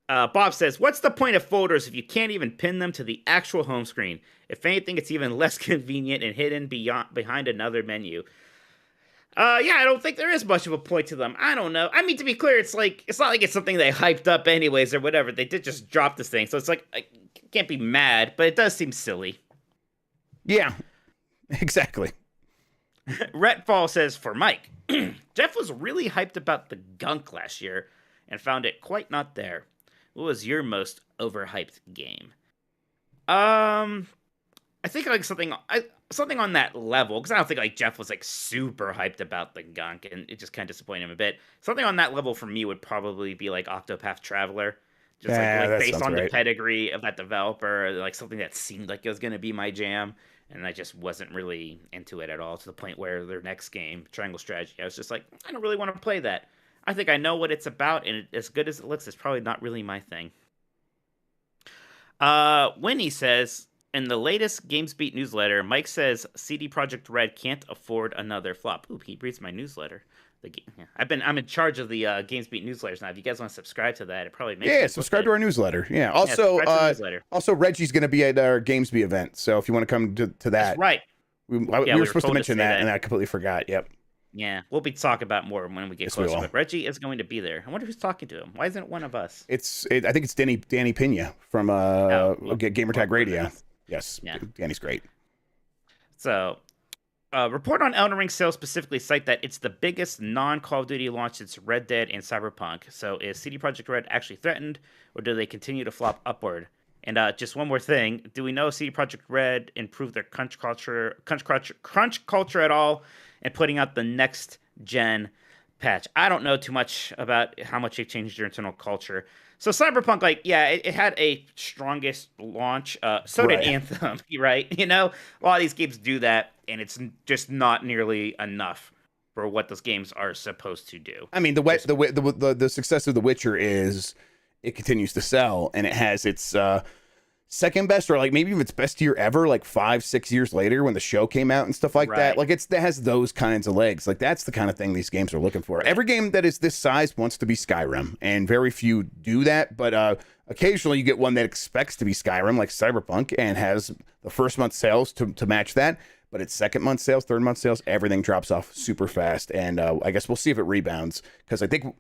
Bob says, "What's the point of folders if you can't even pin them to the actual home screen? If anything, it's even less convenient and hidden behind another menu." Yeah, I don't think there is much of a point to them. I don't know. I mean, to be clear, it's not like it's something they hyped up anyways or whatever. They did just drop this thing, so it's like, I can't be mad, but it does seem silly. Yeah, exactly. Retfall says, "For Mike, Jeff was really hyped about the Gunk last year and found it quite not there. What was your most overhyped game?" I think like something on that level, because I don't think like Jeff was like super hyped about the gunk, and it just kind of disappointed him a bit. Something on that level for me would probably be like Octopath Traveler, just Yeah, like that based sounds on the right. pedigree of that developer, like something that seemed like it was gonna be my jam, and I just wasn't really into it at all, to the point where their next game, Triangle Strategy, I was just like, I don't really want to play that. I think I know what it's about, and as good as it looks, it's probably not really my thing. Winnie says, in the latest GamesBeat newsletter, Mike says CD Projekt Red can't afford another flop. Ooh, he reads my newsletter. Yeah. I'm in charge of the GamesBeat newsletters now. If you guys want to subscribe to that, it probably makes Yeah, sense. subscribe to our newsletter. Yeah. Yeah, Also, subscribe to the newsletter. also Reggie's going to be at our Gamesby event, so if you want to come to that, That's right. we Yeah, were supposed to told mention say that, and I completely forgot. Yep. Yeah, we'll be talking about more when we get Yes, we closer. will. But Reggie is going to be there. I wonder who's talking to him. Why isn't it one of us? I think it's Danny Pena from Gamertag Radio. Yes. Yeah. Danny's great. So, report on Elden Ring sales specifically cite that it's the biggest non-Call of Duty launch since Red Dead and Cyberpunk. So, is CD Projekt Red actually threatened, or do they continue to flop upward? And just one more thing: do we know CD Projekt Red improved their crunch culture at all, and putting out the next gen patch? I don't know too much about how much they've changed their internal culture. So Cyberpunk, like, yeah, it had a strongest launch. So did Right. Anthem, right? You know, a lot of these games do that, and it's just not nearly enough for what those games are supposed to do. I mean, the success of The Witcher is it continues to sell, and it has its second best, or like maybe even its best year ever, like 5-6 years later when the show came out and stuff like that. Right. Like it has those kinds of legs. Like that's the kind of thing these games are looking for. Every game that is this size wants to be Skyrim, and very few do that. But occasionally you get one that expects to be Skyrim, like Cyberpunk, and has the first month sales to match that. But its second month sales, third month sales, everything drops off super fast. And I guess we'll see if it rebounds, because I think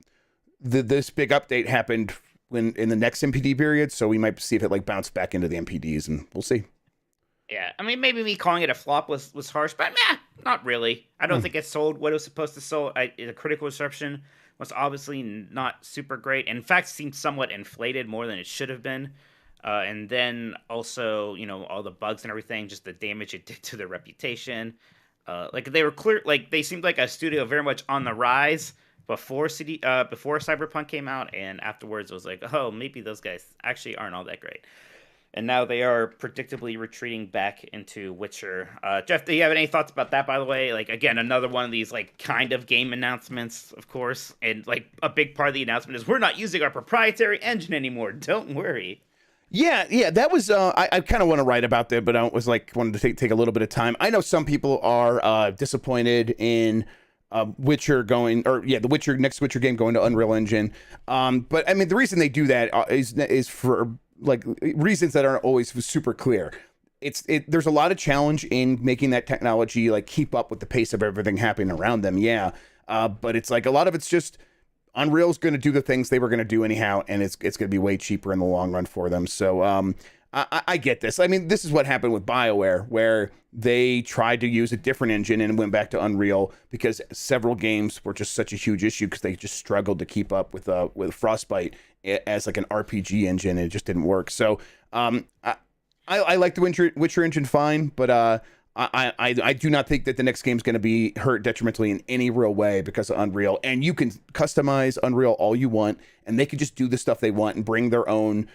this big update happened in the next MPD period, so we might see if it like bounced back into the MPDs, and we'll see. Yeah, I mean, maybe me calling it a flop was harsh, but not really. I don't think it sold what it was supposed to sell. The critical reception was obviously not super great. In fact, seemed somewhat inflated more than it should have been. And then also, you know, all the bugs and everything, just the damage it did to their reputation. Like they were clear, like they seemed like a studio very much on the rise before Cyberpunk came out, and afterwards it was like, oh, maybe those guys actually aren't all that great. And now they are predictably retreating back into Witcher. Jeff, do you have any thoughts about that, by the way? Like, again, another one of these, like, kind of game announcements, of course. And, like, a big part of the announcement is we're not using our proprietary engine anymore. Don't worry. Yeah, that was, I kind of want to write about that, but I was like, wanted to take a little bit of time. I know some people are disappointed in Witcher the next Witcher game going to Unreal Engine. But I mean, the reason they do that is for like reasons that aren't always super clear. There's a lot of challenge in making that technology like keep up with the pace of everything happening around them. Yeah. But it's like a lot of it's just Unreal's going to do the things they were going to do anyhow, and it's going to be way cheaper in the long run for them. So I get this. I mean, this is what happened with BioWare, where they tried to use a different engine and went back to Unreal because several games were just such a huge issue because they just struggled to keep up with Frostbite as like an RPG engine, and it just didn't work. So I like the Witcher engine fine, but I do not think that the next game is going to be hurt detrimentally in any real way because of Unreal. And you can customize Unreal all you want, and they can just do the stuff they want and bring their own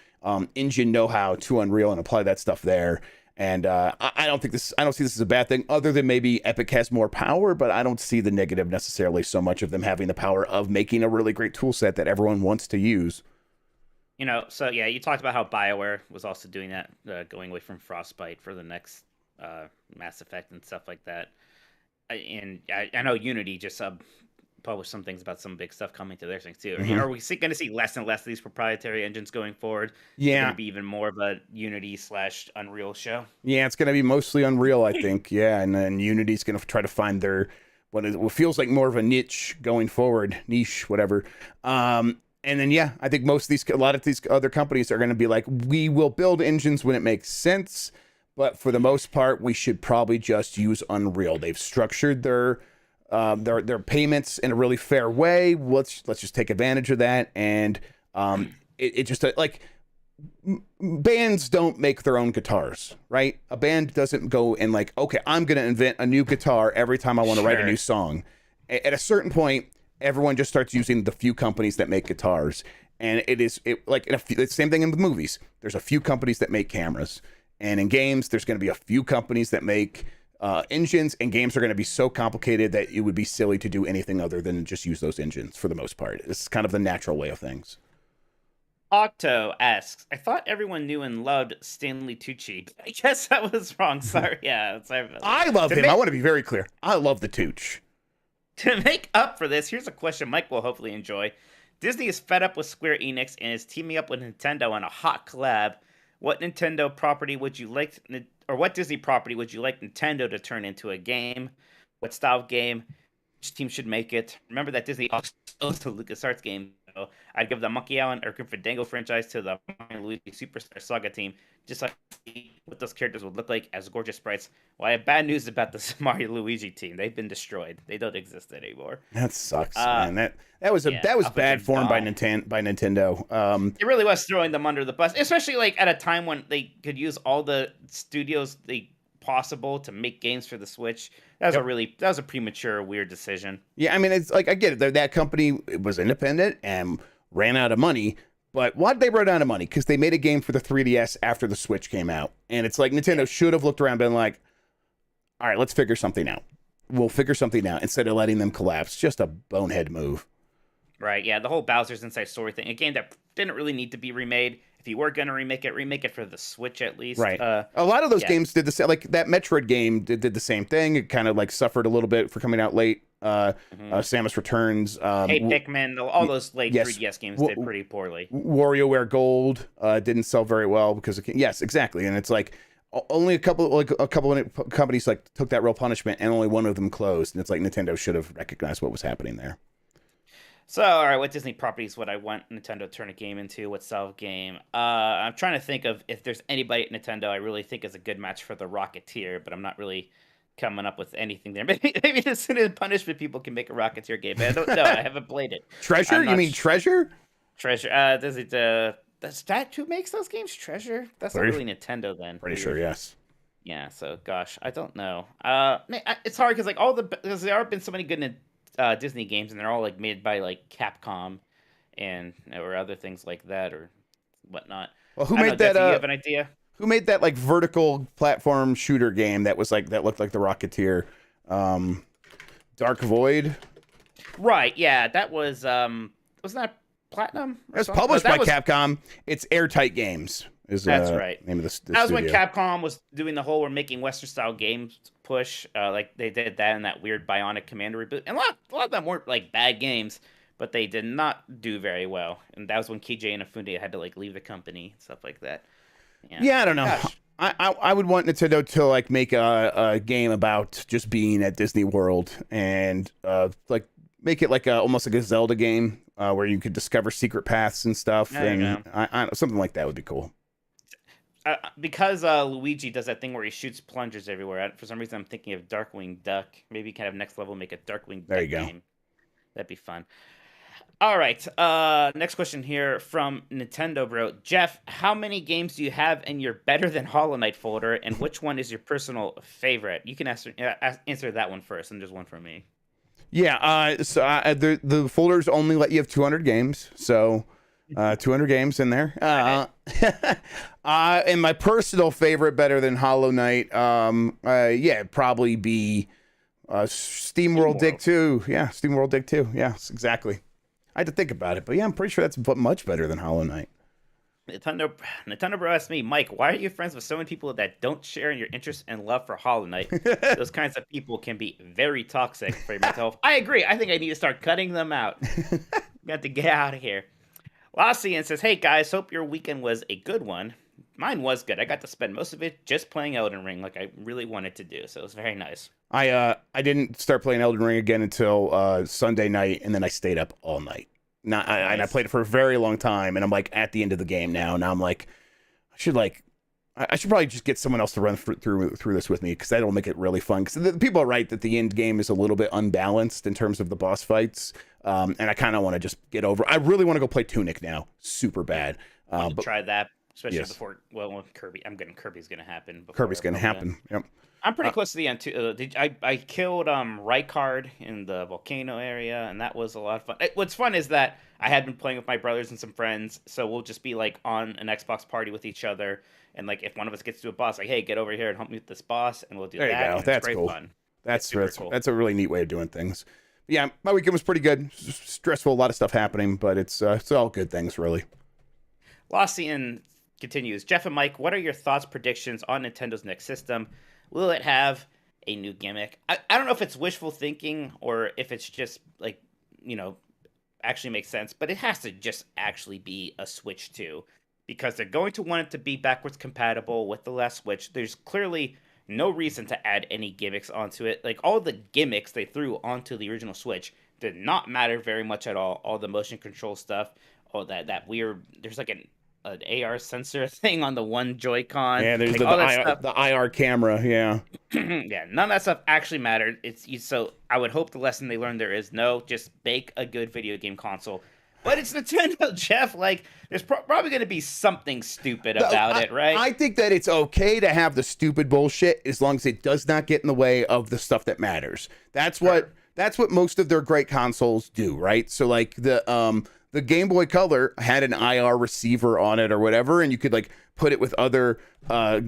engine know-how to Unreal and apply that stuff there. And I don't see this as a bad thing, other than maybe Epic has more power, but I don't see the negative necessarily so much of them having the power of making a really great tool set that everyone wants to use. You know, so yeah, you talked about how BioWare was also doing that, going away from Frostbite for the next Mass Effect and stuff like that. And I know Unity just published some things about some big stuff coming to their things too. Mm-hmm. Are we going to see less and less of these proprietary engines going forward? Yeah. It's going to be even more of a Unity/Unreal show. Yeah, it's going to be mostly Unreal, I think. Yeah, and then Unity's going to try to find their what feels like more of a niche going forward, whatever. And then yeah, I think a lot of these other companies are going to be like, we will build engines when it makes sense, but for the most part, we should probably just use Unreal. They've structured their payments in a really fair way. Let's just take advantage of that. And it just like bands don't make their own guitars, right? A band doesn't go and like, okay, I'm going to invent a new guitar every time I want to write a new song. At a certain point, everyone just starts using the few companies that make guitars. And it's the same thing in the movies. There's a few companies that make cameras. And in games, there's going to be a few companies that make engines, and games are going to be so complicated that it would be silly to do anything other than just use those engines for the most part. It's kind of the natural way of things. Octo asks, I thought everyone knew and loved Stanley Tucci. I guess I was wrong. Sorry. Yeah. Sorry. I love him. I want to be very clear. I love the Tooch. To make up for this, here's a question Mike will hopefully enjoy. Disney is fed up with Square Enix and is teaming up with Nintendo on a hot collab. What Nintendo property would you like, or what Disney property would you like Nintendo to turn into a game? What style of game? Which team should make it? Remember that Disney also owns the LucasArts game. So I'd give the Monkey Island or Grim Fandango franchise to the Mario Luigi Superstar Saga team, just like what those characters would look like as gorgeous sprites. Well, I have bad news about the Mario Luigi team. They've been destroyed. They don't exist anymore. That sucks, man. That was bad form by Nintendo. It really was throwing them under the bus, especially like at a time when they could use all the studios possible to make games for the Switch. That was a premature, weird decision. Yeah, I mean, it's like, I get it. That company was independent and ran out of money. But why did they run out of money? Because they made a game for the 3DS after the Switch came out. And it's like Nintendo should have looked around and been like, all right, let's figure something out. We'll figure something out instead of letting them collapse. Just a bonehead move. Right, yeah, the whole Bowser's Inside Story thing. A game that didn't really need to be remade. If you were going to remake it for the Switch at least. Right. A lot of those games did the same. Like that Metroid game did the same thing. It kind of like suffered a little bit for coming out late. Samus Returns. Hey, Pikmin, all those late 3DS games did pretty poorly. WarioWare Gold didn't sell very well because yes, exactly. And it's like only a couple of companies like took that real punishment, and only one of them closed. And it's like Nintendo should have recognized what was happening there. So, all right, what Disney properties would I want Nintendo to turn a game into? What style of game? I'm trying to think of if there's anybody at Nintendo I really think is a good match for the Rocketeer, but I'm not really coming up with anything there. Maybe the Sin and Punishment people can make a Rocketeer game, but I don't know. I haven't played it. Treasure? You mean Treasure? Treasure. Does that who makes those games? Treasure? That's not really Nintendo then. Pretty sure, yes. Yeah. So, gosh, I don't know. It's hard because because there have been so many good Disney games, and they're all like made by like Capcom and or other things like that or whatnot. Well, who made that? Do you have an idea? Who made that like vertical platform shooter game that was like that looked like the Rocketeer? Dark Void. Right. Yeah, that was wasn't that Platinum? It was published by Capcom. It's Airtight Games. That's right. Name of the that was studio. when Capcom was doing the whole we're making Western style games push. Like they did that in that weird Bionic Commando reboot, and a lot of them weren't like bad games, but they did not do very well. And that was when KJ Inafune had to like leave the company, stuff like that. Yeah, I don't know. I would want Nintendo to like make a game about just being at Disney World and like make it like almost like a Zelda game where you could discover secret paths and stuff, and something like that would be cool. Because Luigi does that thing where he shoots plungers everywhere. For some reason, I'm thinking of Darkwing Duck. Maybe kind of next level, make a Darkwing Duck game. That'd be fun. All right. Next question here from Nintendo Bro. Jeff, how many games do you have in your Better Than Hollow Knight folder, and which one is your personal favorite? You can answer that one first, and there's one for me. Yeah. So the folders only let you have 200 games. So 200 games in there. And my personal favorite, Better Than Hollow Knight, it'd probably be SteamWorld Dig 2. Yeah, SteamWorld Dig 2. Yes, exactly. I had to think about it, but yeah, I'm pretty sure that's much better than Hollow Knight. Nintendo Bro asked me, Mike, why are you friends with so many people that don't share in your interest and love for Hollow Knight? Those kinds of people can be very toxic for your mental health. I agree. I think I need to start cutting them out. Got to get out of here. Lassian says, hey guys, hope your weekend was a good one. Mine was good. I got to spend most of it just playing Elden Ring like I really wanted to do, so it was very nice. I didn't start playing Elden Ring again until Sunday night, and then I stayed up all night. And I played it for a very long time, and I'm like at the end of the game now. Now I'm like, I should probably just get someone else to run through this with me, because that'll make it really fun. Because the people are right that the end game is a little bit unbalanced in terms of the boss fights, and I kind of want to just get over. I really want to go play Tunic now, super bad. But try that. especially Yes. before. Well, Kirby. I'm getting Kirby's gonna happen. Kirby's going to happen. Yep. I'm pretty close to the end too. I killed Rykard in the volcano area, and that was a lot of fun. What's fun is that I had been playing with my brothers and some friends, so we'll just be like on an Xbox party with each other, and like if one of us gets to a boss, like, hey, get over here and help me with this boss, and we'll do There you that. go. And That's it's great cool. fun. That's cool. that's a really neat way of doing things. Yeah, my weekend was pretty good. Stressful, a lot of stuff happening, but it's all good things, really. Lossian continues. Jeff and Mike, what are your thoughts, predictions on Nintendo's next system? Will it have a new gimmick? I don't know if it's wishful thinking or if it's just like, actually makes sense, but it has to just actually be a Switch 2 because they're going to want it to be backwards compatible with the last Switch. There's clearly no reason to add any gimmicks onto it. Like all the gimmicks they threw onto the original Switch did not matter very much at all. All the motion control stuff, all that weird, there's like an AR sensor thing on the one Joy-Con. Yeah, there's like the IR camera. Yeah. Yeah, none of that stuff actually mattered. So I would hope the lesson they learned there is no, just make a good video game console. But it's Nintendo, Jeff. Like, there's probably going to be something stupid about it, right? I think that it's okay to have the stupid bullshit as long as it does not get in the way of the stuff that matters. That's what most of their great consoles do, right? So like the Game Boy Color had an IR receiver on it or whatever, and you could like put it with other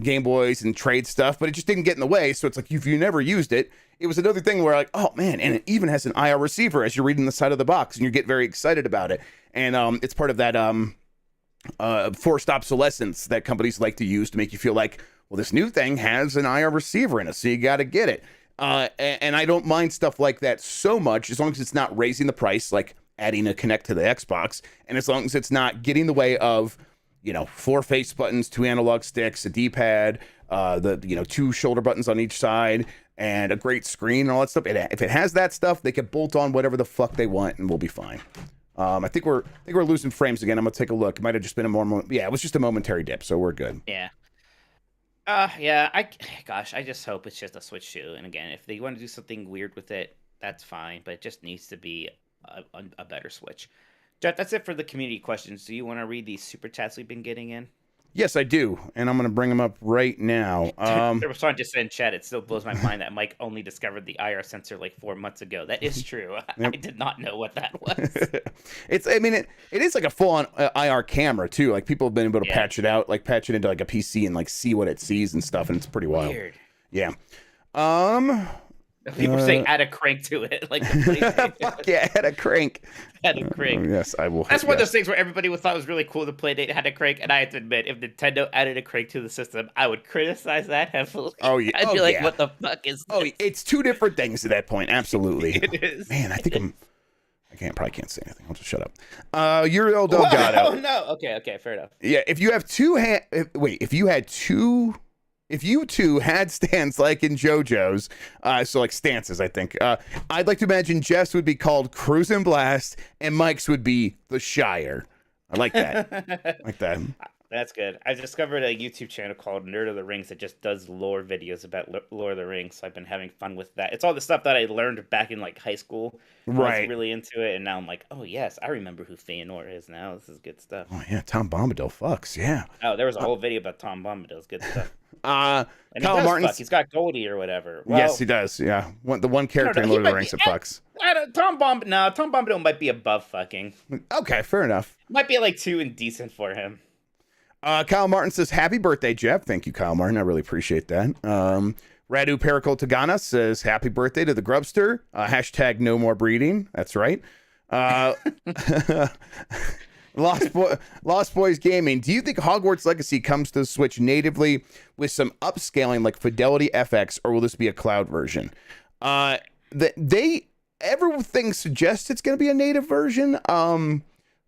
Game Boys and trade stuff, but it just didn't get in the way. So it's like if you never used it, it was another thing where like, oh man, and it even has an IR receiver as you're reading the side of the box, and you get very excited about it. And it's part of that forced obsolescence that companies like to use to make you feel like, well, this new thing has an IR receiver in it, so you got to get it. And I don't mind stuff like that so much as long as it's not raising the price, like adding a Kinect to the Xbox, and as long as it's not getting in the way of, 4 face buttons, 2 analog sticks, a D-pad, the 2 shoulder buttons on each side, and a great screen and all that stuff. If it has that stuff, they can bolt on whatever the fuck they want, and we'll be fine. I think we're losing frames again. I'm gonna take a look. It might have just been it was just a momentary dip, so we're good. Yeah. I just hope it's just a Switch 2. And again, if they want to do something weird with it, that's fine, but it just needs to be a better Switch. Jeff, that's it for the community questions. Do you want to read these super chats we've been getting in? Yes, I do, and I'm going to bring them up right now. There was someone just said in chat, it still blows my mind that Mike only discovered the IR sensor like 4 months ago. That is true. Yep. I did not know what that was. It is like a full-on IR camera, too. Like, people have been able to patch it out, like patch it into like a PC and like see what it sees and stuff, and it's pretty wild. Weird. Yeah. People say add a crank to it, like the fuck yeah, add a crank. Add a crank. Yes, I will. That's one of those things where everybody would thought it was really cool the Playdate had a crank, and I have to admit, if Nintendo added a crank to the system, I would criticize that heavily. Oh yeah, I'd be like, what the fuck is this? Oh, it's two different things at that point. Absolutely. It is. Man, I think probably can't say anything. I'll just shut up. You're El Delgado. Oh no. Okay, fair enough. Yeah, if you two had stands like in JoJo's, so like stances, I think, I'd like to imagine Jeff's would be called Cruisin' Blast and Mike's would be the Shire. I like that. Like that. That's good. I discovered a YouTube channel called Nerd of the Rings that just does lore videos about Lord of the Rings. So I've been having fun with that. It's all the stuff that I learned back in like high school. Right. I was really into it, and now I'm like, oh yes, I remember who Feanor is now. This is good stuff. Oh yeah, Tom Bombadil fucks. Yeah. Oh, there was a whole video about Tom Bombadil. It's good stuff. And Kyle Martin. He's got Goldie or whatever. Well, yes, he does. Yeah, the one character in Lord of the Rings that fucks. Tom Bombadil might be above fucking. Okay, fair enough. Might be like too indecent for him. Kyle Martin says, happy birthday, Jeff. Thank you, Kyle Martin. I really appreciate that. Radu Pericol Tagana says, happy birthday to the Grubster. Hashtag no more breeding. That's right. Lost Boys Gaming. Do you think Hogwarts Legacy comes to the Switch natively with some upscaling like Fidelity FX, or will this be a cloud version? Everything suggests it's going to be a native version.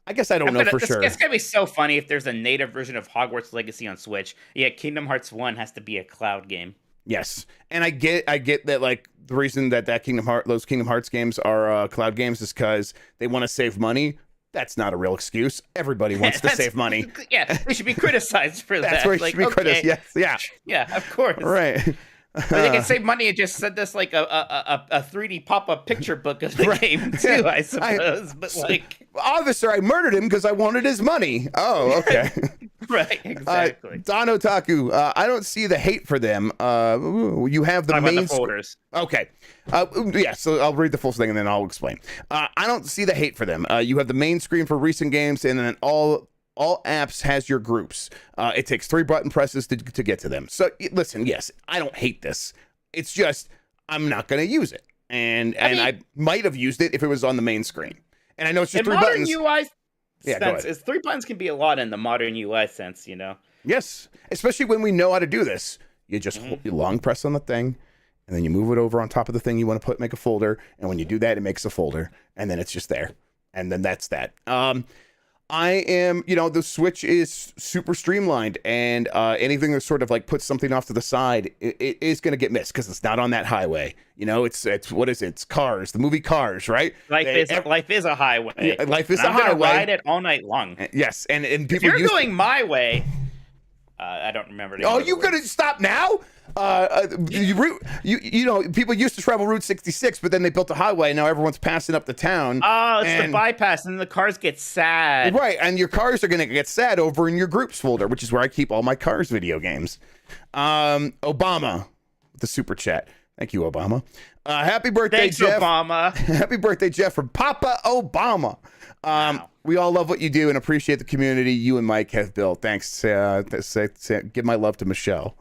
I guess I don't know for sure. It's going to be so funny if there's a native version of Hogwarts Legacy on Switch. Yeah, Kingdom Hearts 1 has to be a cloud game. Yes. And I get that, like, the reason that those Kingdom Hearts games are cloud games is because they want to save money. That's not a real excuse. Everybody wants to save money. Yeah, they should be criticized for that. That's where you should be criticized. Yes, yeah. Yeah, of course. Right. But they can save money and just send us like a 3D pop-up picture book of the game too, I suppose. But like, officer, I murdered him because I wanted his money. Oh, okay. Right, exactly. Don Otaku, I don't see the hate for them. You have the Talk about main the folders. Okay. Yeah, so I'll read the full thing and then I'll explain. I don't see the hate for them. You have the main screen for recent games, and then all apps has your groups. It takes 3 button presses to get to them. So listen, yes, I don't hate this. It's just I'm not going to use it. And I might have used it if it was on the main screen. And I know it's just 3 buttons. UI Yeah, sense is 3 buttons can be a lot in the modern UI sense, you know. Yes, especially when we know how to do this. You just you long press on the thing, and then you move it over on top of the thing you want to make a folder. And when you do that, it makes a folder, and then it's just there. And then that's that. I am, the Switch is super streamlined, and anything that sort of like puts something off to the side, it is going to get missed because it's not on that highway. It's what is it? It's Cars, the movie Cars, right? Life is a highway. Yeah, life is a highway. highway. Ride it all night long. Yes, and people. If you're going my way, I don't remember. Oh, you gonna stop now? People used to travel Route 66, but then they built a highway, and now everyone's passing up the town. Oh, it's the bypass, and the cars get sad. Right, and your cars are gonna get sad over in your groups folder, which is where I keep all my Cars video games. Obama, the super chat. Thank you, Obama. Happy birthday, Thanks, Jeff. Obama. Happy birthday, Jeff, from Papa Obama. Wow. We all love what you do and appreciate the community you and Mike have built. Thanks. Give my love to Michelle.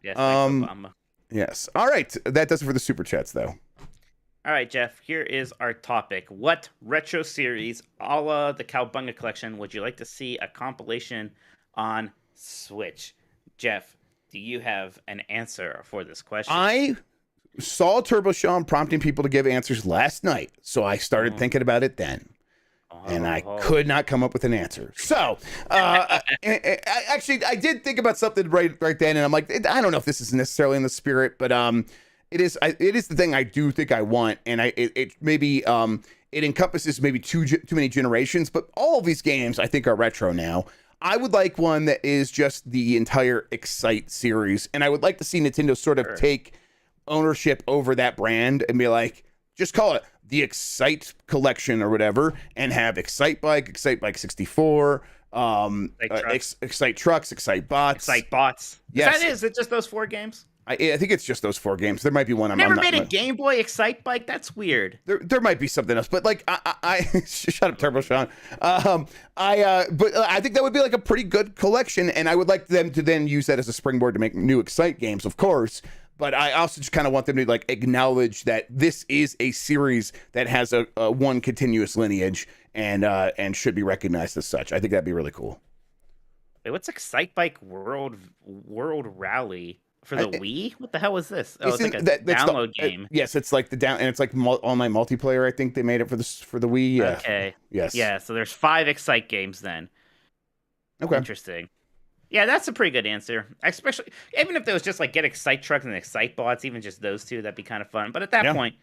Yes, thanks, Obama. Yes. All right. That does it for the super chats, though. All right, Jeff, here is our topic. What retro series, a la the Cowabunga collection, would you like to see a compilation on Switch? Jeff, do you have an answer for this question? I saw Turbo Sean prompting people to give answers last night, so I started thinking about it then. And I could not come up with an answer. So, actually, I did think about something right then, and I'm like, I don't know if this is necessarily in the spirit, but it is the thing I do think I want, and it maybe it encompasses maybe too many generations, but all of these games I think are retro now. I would like one that is just the entire Excite series, and I would like to see Nintendo sort of take ownership over that brand and be like, just call it the Excite collection or whatever, and have Excite Bike 64, Excite Trucks, Excite Bots. Excite Bots. Yes. Is it just those 4 games? I think it's just those 4 games. There might be one. Never made a Game Boy Excite Bike? That's weird. There might be something else, but like I shut up, Turbo Sean. But I think that would be like a pretty good collection, and I would like them to then use that as a springboard to make new Excite games, of course. But I also just kind of want them to like acknowledge that this is a series that has a one continuous lineage and should be recognized as such. I think that'd be really cool. Wait, what's Excite Bike World Rally for the Wii? What the hell is this? Oh, it's like a download game. Yes, it's like and it's like online multiplayer. I think they made it for the Wii. Yeah. Okay. Yes. Yeah. So there's 5 Excite games then. Okay. Interesting. Yeah, that's a pretty good answer. Especially, even if there was just like get Excite Trucks and Excite Bots, even just those 2, that'd be kind of fun. But at that point,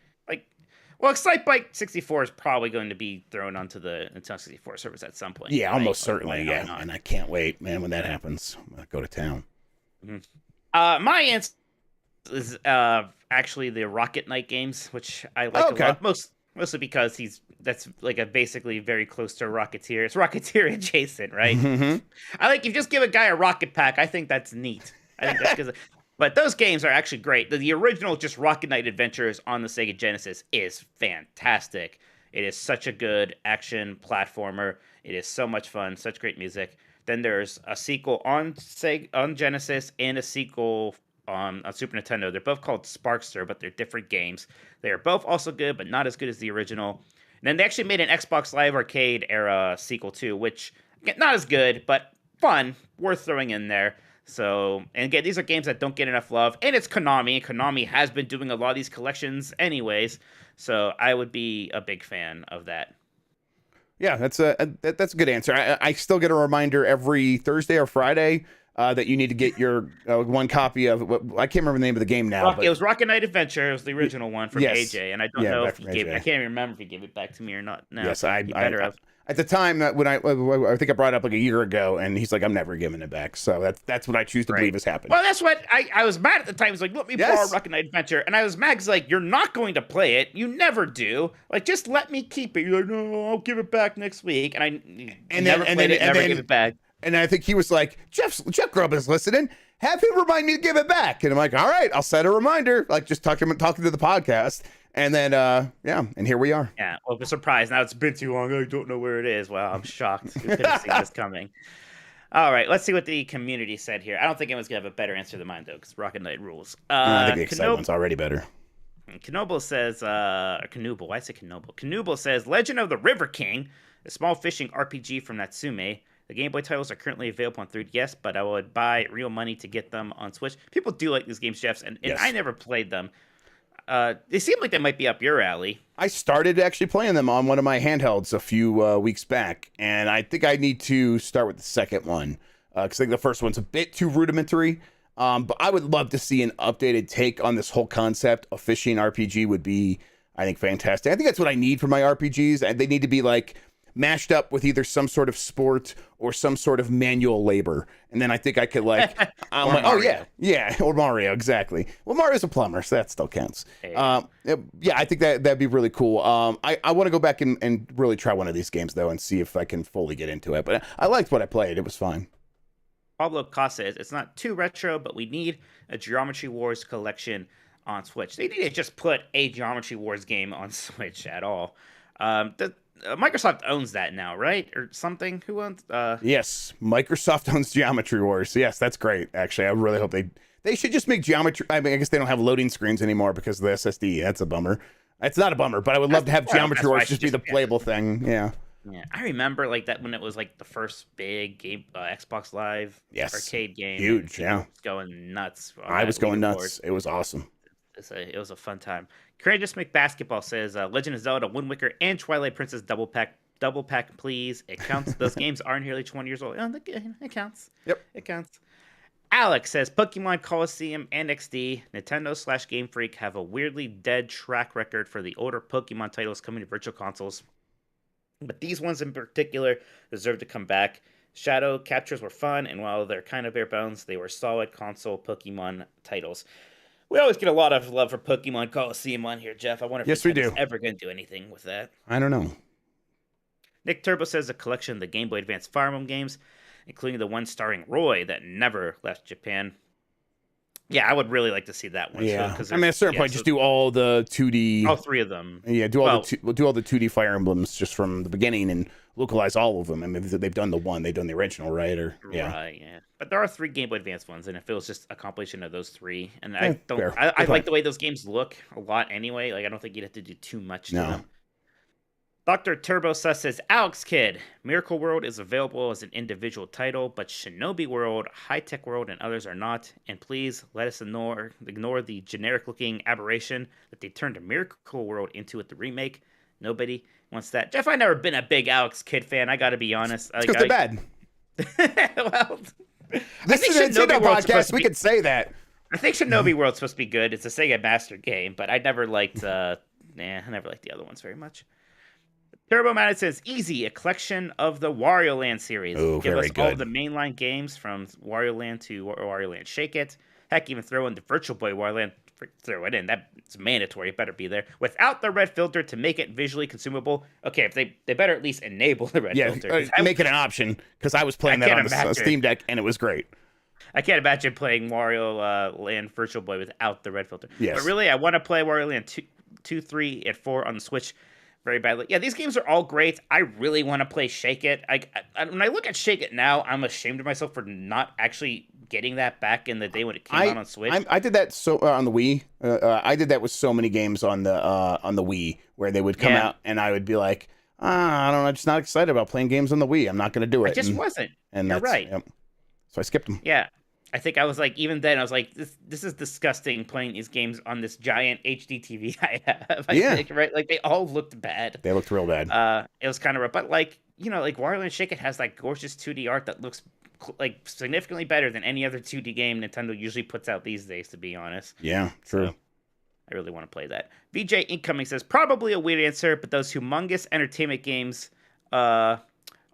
Excite Bike 64 is probably going to be thrown onto the Nintendo 64 service at some point. Yeah, almost certainly. Yeah, and I can't wait, man. When that happens, I'm gonna go to town. Mm-hmm. My answer is actually the Rocket Knight games, which I like a lot. Mostly because that's like a basically very close to Rocketeer. It's Rocketeer adjacent, right? Mm-hmm. I like if you just give a guy a rocket pack. I think that's neat. I think that's because. But those games are actually great. The original just Rocket Knight Adventures on the Sega Genesis is fantastic. It is such a good action platformer. It is so much fun, such great music. Then there's a sequel on Genesis and a sequel on Super Nintendo. They're both called Sparkster, but they're different games. They are both also good, but not as good as the original. And then they actually made an Xbox Live Arcade era sequel too, which not as good, but fun, worth throwing in there. So, and again, these are games that don't get enough love, and it's Konami. Konami has been doing a lot of these collections anyways, so I would be a big fan of that. Yeah, that's a good answer. I still get a reminder every Thursday or Friday that you need to get your one copy of. I can't remember the name of the game now. It was Rocket Knight Adventure. It was the original one from AJ, and I don't know if he gave. I can't even remember if he gave it back to me or not. No, yes, at the time when I think I brought it up like a year ago, and he's like, "I'm never giving it back." So that's what I choose to believe has happened. Well, that's what I was mad at the time. He's like, "Let me borrow Rocket Knight Adventure," and I was mad because like, "You're not going to play it. You never do. Like, just let me keep it." You're like, "No, I'll give it back next week," and I never played it, never give it back. And I think he was like, Jeff Grubb is listening. Have him remind me to give it back. And I'm like, all right, I'll set a reminder. Like just talking to the podcast. And then, and here we are. Yeah, well, we're surprised. Now it's been too long. I don't know where it is. Well, I'm shocked. We could have seen this coming. All right, let's see what the community said here. I don't think anyone's going to have a better answer than mine, though, because Rocket Knight rules. I think the excitement one's already better. Kenoble says, Kenoble, why is it Kenoble? Kenoble says, Legend of the River King, a small fishing RPG from Natsume. The Game Boy titles are currently available on 3DS, but I would buy real money to get them on Switch. People do like these games, Jeff, and Yes. I never played them. They seem like they might be up your alley. I started actually playing them on one of my handhelds a few weeks back, and I think I need to start with the second one because I think the first one's a bit too rudimentary. But I would love to see an updated take on this whole concept. A fishing RPG would be, I think, fantastic. I think that's what I need for my RPGs, and they need to be like mashed up with either some sort of sport or some sort of manual labor. And then I think I could like, I'm like, oh yeah, or Mario, exactly. Well, Mario's a plumber, so that still counts. Hey. Yeah, I think that'd be really cool. I want to go back and really try one of these games though and see if I can fully get into it. But I liked what I played; it was fine. Pablo Costa says, it's not too retro, but we need a Geometry Wars collection on Switch. They need to just put a Geometry Wars game on Switch at all. Microsoft owns that now, right? Or something? Who owns? Yes, Microsoft owns Geometry Wars. Yes, that's great. Actually, I really hope they should just make Geometry. I mean, I guess they don't have loading screens anymore because of the SSD. That's a bummer. It's not a bummer, but I would love to have Geometry Wars just be the playable thing. Yeah. Yeah, I remember like that when it was like the first big game, Xbox Live arcade game. Huge, yeah. Was going nuts. I was going nuts. It was awesome. It was a fun time. Courageous McBasketball says, Legend of Zelda, Wind Waker, and Twilight Princess double pack, please. It counts. Those games are nearly 20 years old. It counts. Yep. It counts. Alex says, Pokemon Coliseum and XD, Nintendo / Game Freak have a weirdly dead track record for the older Pokemon titles coming to virtual consoles. But these ones in particular deserve to come back. Shadow captures were fun, and while they're kind of bare bones, they were solid console Pokemon titles. We always get a lot of love for Pokemon Coliseum on here, Jeff. I wonder if Nintendo's ever going to do anything with that. I don't know. Nick Turbo says a collection of the Game Boy Advance Fire Emblem games, including the one starring Roy that never left Japan. Yeah, I would really like to see that one. Yeah, I mean, at a certain point, just do all the 2D. All three of them. Yeah, do all the 2D Fire Emblems just from the beginning and localize all of them. I mean, they've done the one, they've done the original, right? Or right, yeah. But there are 3 Game Boy Advance ones, and it feels just a compilation of those 3. And I like the way those games look a lot anyway. Like I don't think you'd have to do too much to them. Dr. Turbo Sus says, Alex Kidd, Miracle World is available as an individual title, but Shinobi World, High Tech World, and others are not. And please let us ignore the generic-looking aberration that they turned Miracle World into with the remake. Nobody wants that. Jeff, I've never been a big Alex Kidd fan. I got to be honest. It's because they're bad. Well, this is a Nintendo podcast. We could say that. I think Shinobi World's supposed to be good. It's a Sega Master game, but I never liked. I never liked the other ones very much. Turbo Man says, easy, a collection of the Wario Land series. Ooh, Give very us all good. the mainline games from Wario Land to Wario Land Shake It. Heck, even throw in the Virtual Boy Wario Land. Throw it in. That's mandatory. It better be there. Without the red filter to make it visually consumable. Okay, if they better at least enable the red filter. Make it an option, because I was playing that on the Steam Deck, and it was great. I can't imagine playing Wario Land Virtual Boy without the red filter. Yes. But really, I want to play Wario Land 2, 3, and 4 on the Switch very badly. Yeah, these games are all great. I really want to play Shake It. When I look at Shake It now, I'm ashamed of myself for not actually getting that back in the day when it came out on Switch. I did that on the Wii. I did that with so many games on the Wii where they would come out and I would be like, I don't know, I'm just not excited about playing games on the Wii. I'm not going to do it. I just wasn't. And you're right. Yep. So I skipped them. Yeah. I think I was like, even then, I was like, this is disgusting playing these games on this giant HD TV I have. I think, right? Like, they all looked bad. They looked real bad. It was kind of rough. But, like, like Wario Land Shake It has, like, gorgeous 2D art that looks, like, significantly better than any other 2D game Nintendo usually puts out these days, to be honest. Yeah, true. So, I really want to play that. VJ Incoming says, probably a weird answer, but those humongous entertainment games,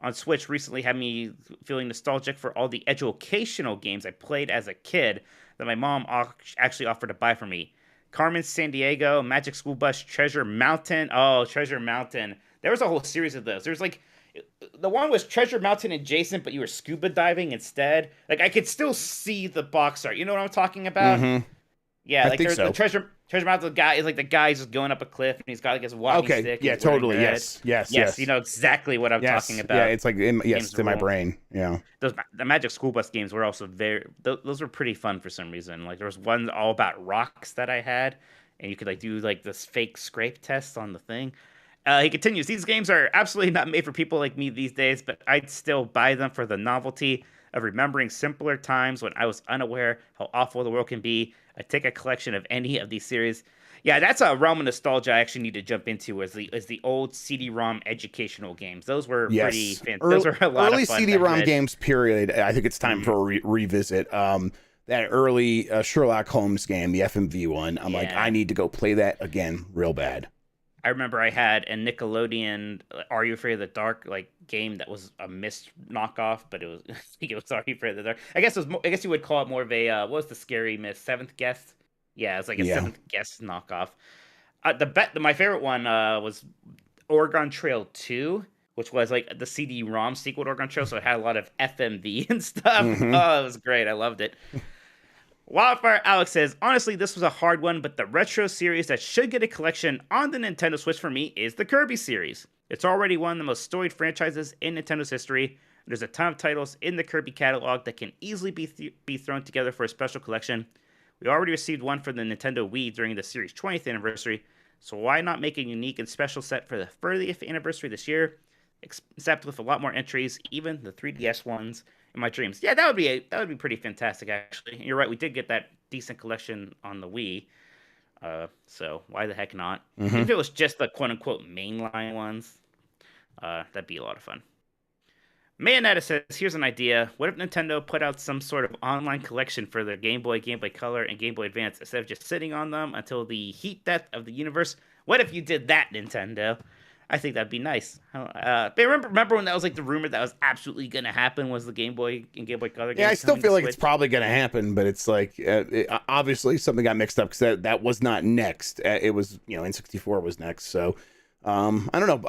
on Switch recently had me feeling nostalgic for all the educational games I played as a kid that my mom actually offered to buy for me. Carmen Sandiego, Magic School Bus, Treasure Mountain. Oh, Treasure Mountain. There was a whole series of those. There's like, The one was Treasure Mountain adjacent, but you were scuba diving instead. Like I could still see the box art. You know what I'm talking about? Mm-hmm. Yeah, I like think there's the so. Treasure Mountain. The guy is like the guy's just going up a cliff, and he's got like his walking Okay. stick. Yeah. He's wearing Totally. red. Yes. You know exactly what I'm talking Yes. Yeah. about. It's like yes, Games it's in my rule. brain. Yeah. The Magic School Bus games were also those were pretty fun for some reason. Like there was one all about rocks that I had, and you could like do like this fake scrape test on the thing. He continues, these games are absolutely not made for people like me these days, but I'd still buy them for the novelty of remembering simpler times when I was unaware how awful the world can be. I take a collection of any of these series. Yeah, that's a realm of nostalgia I actually need to jump into as the old CD-ROM educational games. Those were pretty Yes. fantastic. Those were a lot Early of fun. CD-ROM games. Period. I think it's time for a revisit. That early Sherlock Holmes game, the FMV one. I'm like, Yeah. I need to go play that again, real bad. I remember I had a Nickelodeon Are You Afraid of the Dark like game that was a Myst knockoff, but it was I think it was Are You Afraid of the Dark. I guess I guess you would call it more of a what was the scary Myst? Seventh Guest? Yeah, it's like a Yeah. Seventh Guest knockoff. My favorite one was Oregon Trail 2, which was like the CD-ROM sequel to Oregon Trail, so it had a lot of FMV and stuff. Mhm. Oh, it was great. I loved it. Wildfire Alex says, honestly, this was a hard one, but the retro series that should get a collection on the Nintendo Switch for me is the Kirby series. It's already one of the most storied franchises in Nintendo's history. There's a ton of titles in the Kirby catalog that can easily be thrown together for a special collection. We already received one for the Nintendo Wii during the series' 20th anniversary, so why not make a unique and special set for the 30th anniversary this year, except with a lot more entries, even the 3DS ones. In my dreams, yeah, that would be pretty fantastic. Actually, and you're right. We did get that decent collection on the Wii, so why the heck not? Even if it was just the quote unquote mainline ones, that'd be a lot of fun. Mayonetta says, "Here's an idea. What if Nintendo put out some sort of online collection for their Game Boy, Game Boy Color, and Game Boy Advance instead of just sitting on them until the heat death of the universe? What if you did that, Nintendo?" I think that'd be nice. But remember when that was like the rumor that was absolutely going to happen was the Game Boy and Game Boy Color games? Yeah, I still coming to feel like it's Switch? probably going to happen, but it's like obviously something got mixed up because that was not next. It was N64 was next. So I don't know.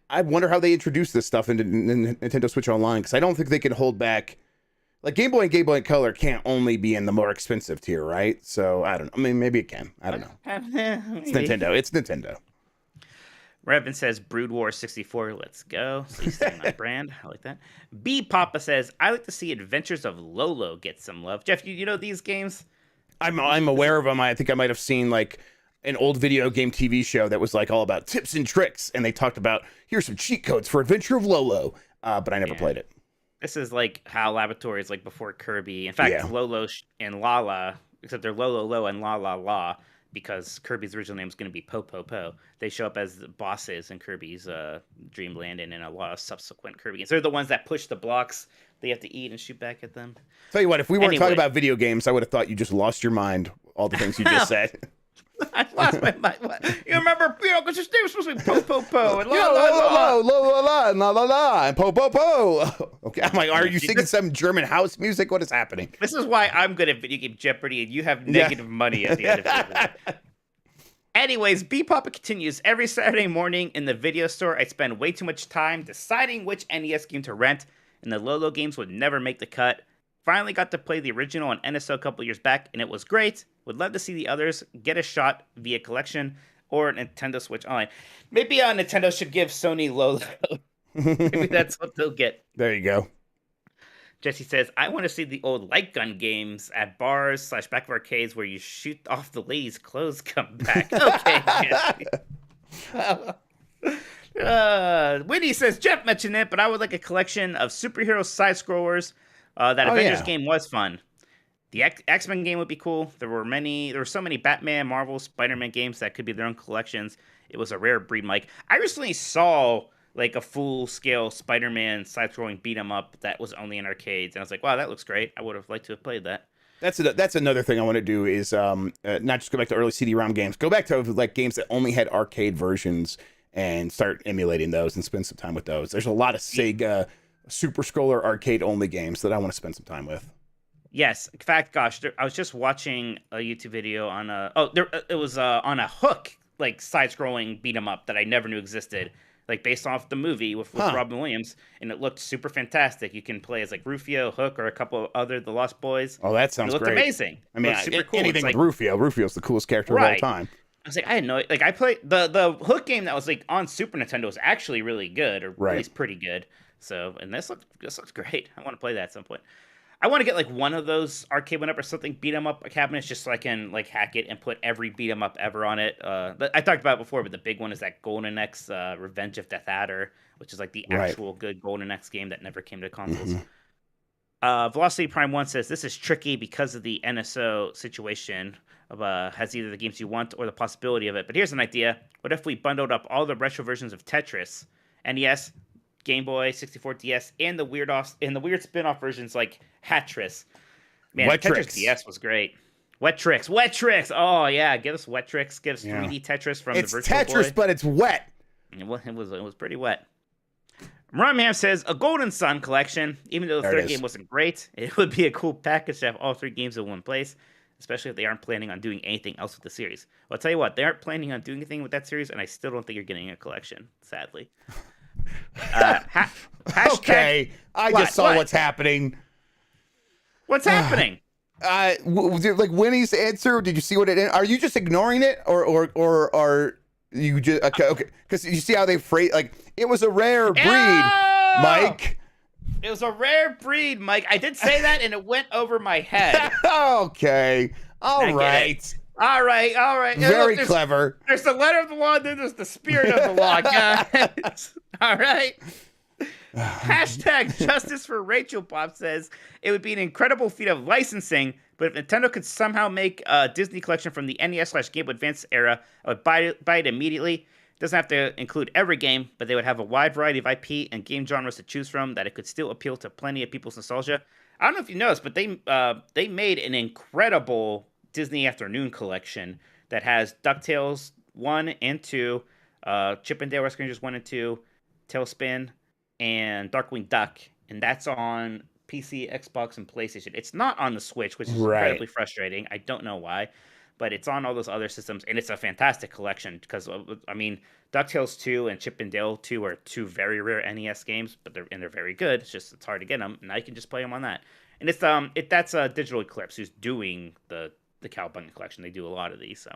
I wonder how they introduce this stuff into Nintendo Switch Online because I don't think they can hold back. Like Game Boy and Game Boy Color can't only be in the more expensive tier, right? So I don't know. I mean, maybe it can. I don't know. It's Nintendo. It's Nintendo. Revan says Brood War 64, let's go. So he's staying on brand. I like that. B Papa says, I like to see Adventures of Lolo get some love. Jeff, you know these games? I'm aware of them. I think I might have seen like an old video game TV show that was like all about tips and tricks, and they talked about here's some cheat codes for Adventure of Lolo, but I never played it. This is like HAL Laboratories, like before Kirby. In fact, Yeah. Lolo and Lala, except they're Lolo Lo and La La La, because Kirby's original name is going to be Po Po Po. They show up as the bosses in Kirby's Dreamland and in a lot of subsequent Kirby games. They're the ones that push the blocks they have to eat and shoot back at them. Tell you what, if we weren't talking Anyway. about video games, I would have thought you just lost your mind. All the things you just said. I lost my mind. What? You remember, because his name was supposed to be Po Po Po and La La La la La. la la la la and po po po. Okay, I'm like, are you See, singing some German house music? What is happening? This is why I'm good at video game Jeopardy and you have negative money at the end of it. Anyways, B Papa continues. Every Saturday morning in the video store, I spend way too much time deciding which NES game to rent, and the Lolo games would never make the cut. Finally got to play the original on NSO a couple years back, and it was great. Would love to see the others get a shot via collection or Nintendo Switch Online. Maybe Nintendo should give Sony Lolo. Maybe that's what they'll get. There you go. Jesse says, I want to see the old light gun games at bars / back of arcades where you shoot off the ladies' clothes come back. Okay, Jesse. Whitney says, Jeff mentioned it, but I would like a collection of superhero side-scrollers. That Avengers game was fun. The X-Men game would be cool. There were so many Batman, Marvel, Spider-Man games that could be their own collections. It was a rare breed, Mike. I recently saw like a full-scale Spider-Man side-scrolling beat-em-up that was only in arcades. And I was like, wow, that looks great. I would have liked to have played that. That's another thing I want to do is not just go back to early CD-ROM games. Go back to like games that only had arcade versions and start emulating those and spend some time with those. There's a lot of Sega Super Scroller arcade-only games that I want to spend some time with. Yes. In fact, gosh, I was just watching a YouTube video on it was on a Hook, like side-scrolling beat 'em up that I never knew existed. like based off the movie with Robin Williams, and it looked super fantastic. You can play as like Rufio, Hook, or a couple of other The Lost Boys. Oh, that sounds it looked great. amazing. I mean, super cool. anything it's with Rufio. Rufio's the coolest character of all time. I was like, I had no, like I played the Hook game that was like on Super Nintendo was actually really good, or at least pretty good. So, and this looks great. I want to play that at some point. I want to get like one of those arcade one up or something, beat 'em up cabinets, just so I can like hack it and put every beat 'em up ever on it. I talked about it before, but the big one is that Golden Axe Revenge of Death Adder, which is like the actual good Golden Axe game that never came to consoles. Velocity Prime 1 says, this is tricky because of the NSO situation of has either the games you want or the possibility of it. But here's an idea. What if we bundled up all the retro versions of Tetris, NES, Game Boy, 64 DS, and the weird spin-off versions like Hatris. Man, Tetris DS was great. Wet Tricks. Oh yeah, give us Wet Tricks. Give us 3D Tetris from the Virtual Boy. It's Tetris, but it's wet. It was pretty wet. Rumham says a Golden Sun collection. Even though the third game wasn't great, it would be a cool package to have all 3 games in one place, especially if they aren't planning on doing anything else with the series. Well, I'll tell you what, they aren't planning on doing anything with that series, and I still don't think you're getting a collection, sadly. Okay, I just saw what's happening. What's happening? Like Winnie's answer. Did you see what it? Are you just ignoring it, or are you just okay? Because you see how they phrase like it was a rare breed, Mike. It was a rare breed, Mike. I did say that, and it went over my head. Okay, all right. All right. Very clever. There's the letter of the law, then there's the spirit of the law, guys. All right. Hashtag Justice for Rachel Pop says, it would be an incredible feat of licensing, but if Nintendo could somehow make a Disney collection from the NES/Game Boy Advance era, I would buy it immediately. It doesn't have to include every game, but they would have a wide variety of IP and game genres to choose from that it could still appeal to plenty of people's nostalgia. I don't know if you noticed, but they made an incredible Disney Afternoon collection that has DuckTales 1 and 2, Chip and Dale Rescue Rangers 1 and 2, Tailspin, and Darkwing Duck, and that's on PC, Xbox, and PlayStation. It's not on the Switch, which is incredibly frustrating. I don't know why, but it's on all those other systems, and it's a fantastic collection because, I mean, DuckTales 2 and Chip and Dale 2 are 2 very rare NES games, but they're very good. It's hard to get them, and I can just play them on that. And that's Digital Eclipse who's doing the Cowabunga collection. They do a lot of these, so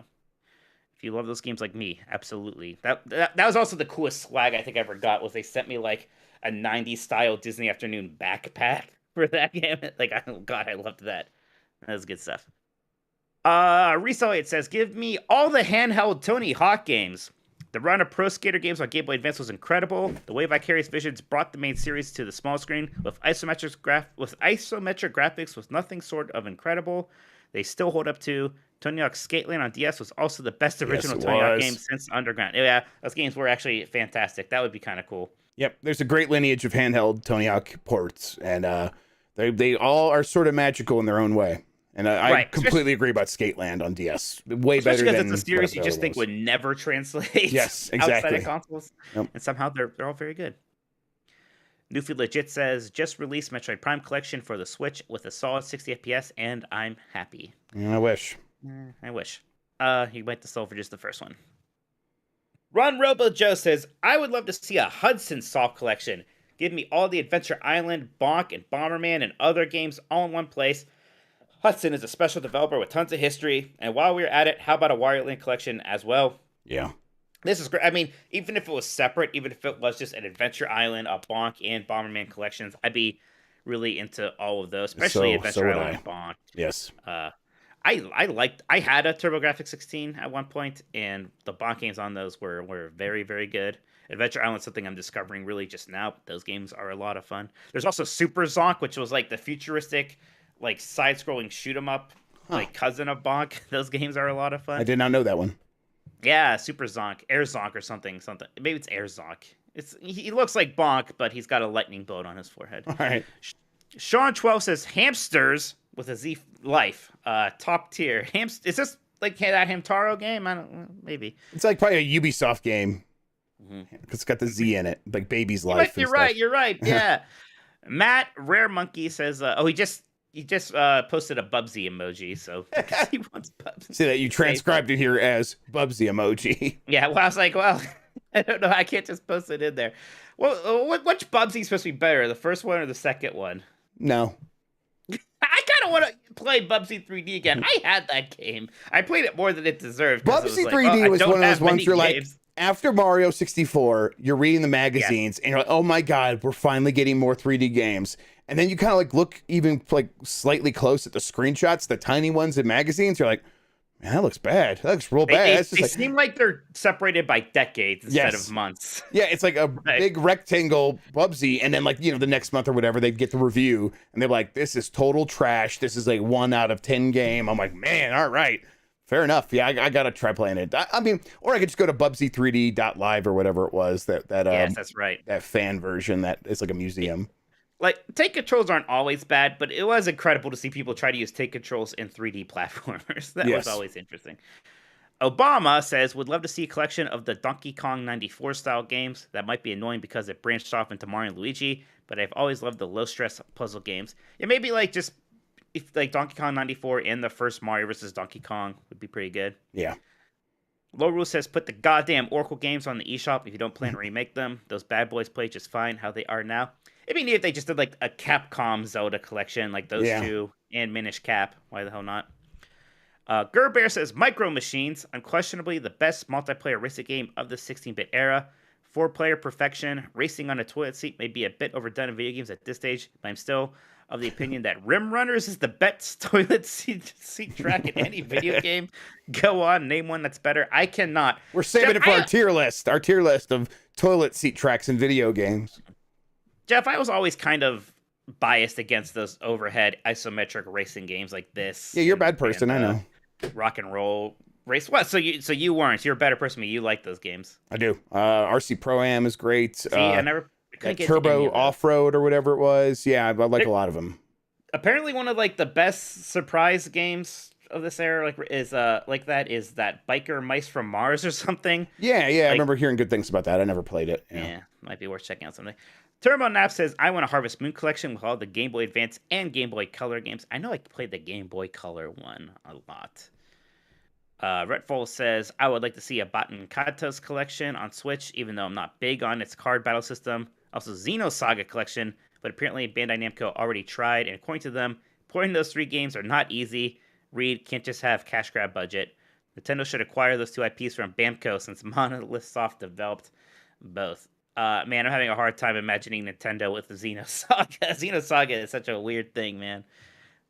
if you love those games like me, absolutely. That was also the coolest swag I think I ever got, was they sent me like a 90s style Disney Afternoon backpack for that game. Like, oh God, I loved that. That was good stuff. Resell it says, give me all the handheld Tony Hawk games. The run of Pro Skater games on Game Boy Advance was incredible. The way Vicarious Visions brought the main series to the small screen with isometric graphics was nothing short of incredible. They still hold up to. Tony Hawk's Skateland on DS was also the best original Tony Hawk game since Underground. Yeah, those games were actually fantastic. That would be kind of cool. Yep, there's a great lineage of handheld Tony Hawk ports, and they all are sort of magical in their own way. And I completely agree about Skateland on DS. Way better than because it's a series you just think would never translate outside of consoles. Yep. And somehow they're all very good. Newfield Legit says, just released Metroid Prime Collection for the Switch with a solid 60 FPS, and I'm happy. I wish. You might have sold for just the first one. Ron Robo Joe says, I would love to see a Hudson Soft Collection. Give me all the Adventure Island, Bonk, and Bomberman and other games all in one place. Hudson is a special developer with tons of history, and while we're at it, how about a Wario Land collection as well? Yeah. This is great. I mean, even if it was separate, even if it was just an Adventure Island, a Bonk, and Bomberman collections, I'd be really into all of those, especially Adventure Island and Bonk. Yes. I had a TurboGrafx 16 at one point, and the Bonk games on those were very, very good. Adventure Island is something I'm discovering really just now. Those games are a lot of fun. There's also Super Zonk, which was like the futuristic, like side-scrolling shoot 'em up, like cousin of Bonk. Those games are a lot of fun. I did not know that one. Yeah, Super Zonk, Air Zonk or something. Maybe it's Air Zonk. He looks like Bonk, but he's got a lightning bolt on his forehead. All right. Sean 12 says hamsters with a Z life. Top tier. Is this like that Hamtaro game? I don't. Maybe it's like probably a Ubisoft game. It's got the Z in it, like Baby's Life. You're right. Yeah. Matt Rare Monkey says, he just posted a Bubsy emoji, so he wants Bubsy. See that you transcribed it here as Bubsy emoji. Yeah, well, I was like, well, I don't know. I can't just post it in there. Well, which Bubsy's supposed to be better, the first one or the second one? No. I kind of want to play Bubsy 3D again. I had that game. I played it more than it deserved. Bubsy 3D was one of those ones you're like, after Mario 64, you're reading the magazines and you're like, oh my God, we're finally getting more 3D games. And then you kind of like look even like slightly close at the screenshots, the tiny ones in magazines. You're like, man, that looks bad. That looks real bad. They seem like they're separated by decades instead of months. Yeah, it's like a big rectangle Bubsy, and then like, you know, the next month or whatever, they'd get the review, and they're like, this is total trash. This is like 1 out of 10 game. I'm like, man, all right. Fair enough. Yeah, I gotta try playing it. I mean, or I could just go to Bubsy3D.live or whatever it was. Yes, that's right. That fan version that is like a museum. Like, take controls aren't always bad, but it was incredible to see people try to use take controls in 3D platformers. That was always interesting. Obama says, would love to see a collection of the Donkey Kong 94 style games. That might be annoying because it branched off into Mario and Luigi, but I've always loved the low stress puzzle games. Yeah, maybe like just if like Donkey Kong 94 and the first Mario versus Donkey Kong would be pretty good. Yeah. Low Rule says, put the goddamn Oracle games on the eShop if you don't plan to remake them. Those bad boys play just fine how they are now. It'd be neat if they just did like a Capcom Zelda collection, like those two, and Minish Cap. Why the hell not? Gerbear says, Micro Machines, unquestionably the best multiplayer racing game of the 16-bit era. 4-player perfection, racing on a toilet seat may be a bit overdone in video games at this stage, but I'm still of the opinion that Rim Runners is the best toilet seat track in any video game. Go on, name one that's better. I cannot. We're saving it for our tier list of toilet seat tracks in video games. Jeff, I was always kind of biased against those overhead isometric racing games like this. Yeah, you're a bad person, I know. Rock and roll race. What? So you weren't. You're a better person than me. You like those games. I do. RC Pro-Am is great. See, I couldn't get Turbo Off-Road or whatever it was. Yeah, I like a lot of them. Apparently one of like the best surprise games of this era is that Biker Mice from Mars or something. Yeah, I remember hearing good things about that. I never played it. Yeah, might be worth checking out someday. Turbo Nap says, I want a Harvest Moon collection with all the Game Boy Advance and Game Boy Color games. I know I played the Game Boy Color one a lot. Redfall says, I would like to see a Baten Kaitos collection on Switch, even though I'm not big on its card battle system. Also, Xenosaga collection, but apparently Bandai Namco already tried, and according to them, porting those 3 games are not easy. Reed can't just have cash grab budget. Nintendo should acquire those 2 IPs from Bamco since Monolith Soft developed both. Man, I'm having a hard time imagining Nintendo with the Xenosaga. Xenosaga is such a weird thing, man.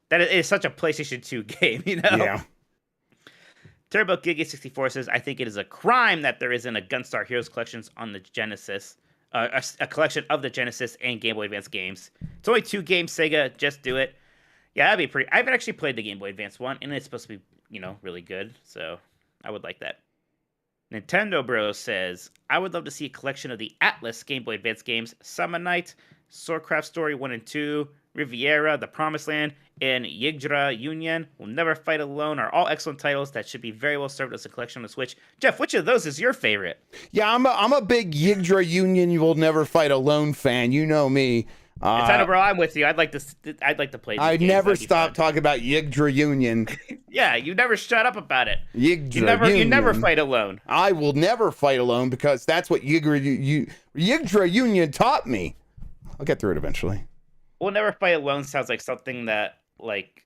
That is such a PlayStation 2 game, you know? Yeah. Turbo Giga64 says, I think it is a crime that there isn't a Gunstar Heroes collections on the Genesis. A collection of the Genesis and Game Boy Advance games. It's only 2 games, Sega. Just do it. Yeah, that'd be pretty... I've actually played the Game Boy Advance one, and it's supposed to be, really good. So, I would like that. Nintendo Bros says, I would love to see a collection of the Atlas Game Boy Advance games, Summon Night, Swordcraft Story 1 and 2, Riviera, The Promised Land, and Yggdra Union, Will Never Fight Alone are all excellent titles that should be very well served as a collection on the Switch. Jeff, which of those is your favorite? Yeah, I'm a big Yggdra Union, You Will Never Fight Alone fan. You know me. Nintendo Bro, I'm with you. I'd like to play these I games. never stop talking about Yggdra Union. Yeah, you never shut up about it. Yggdra Union. You never fight alone. I will never fight alone because that's what Yggdra Union taught me. I'll get through it eventually. We'll Never Fight Alone sounds like something that like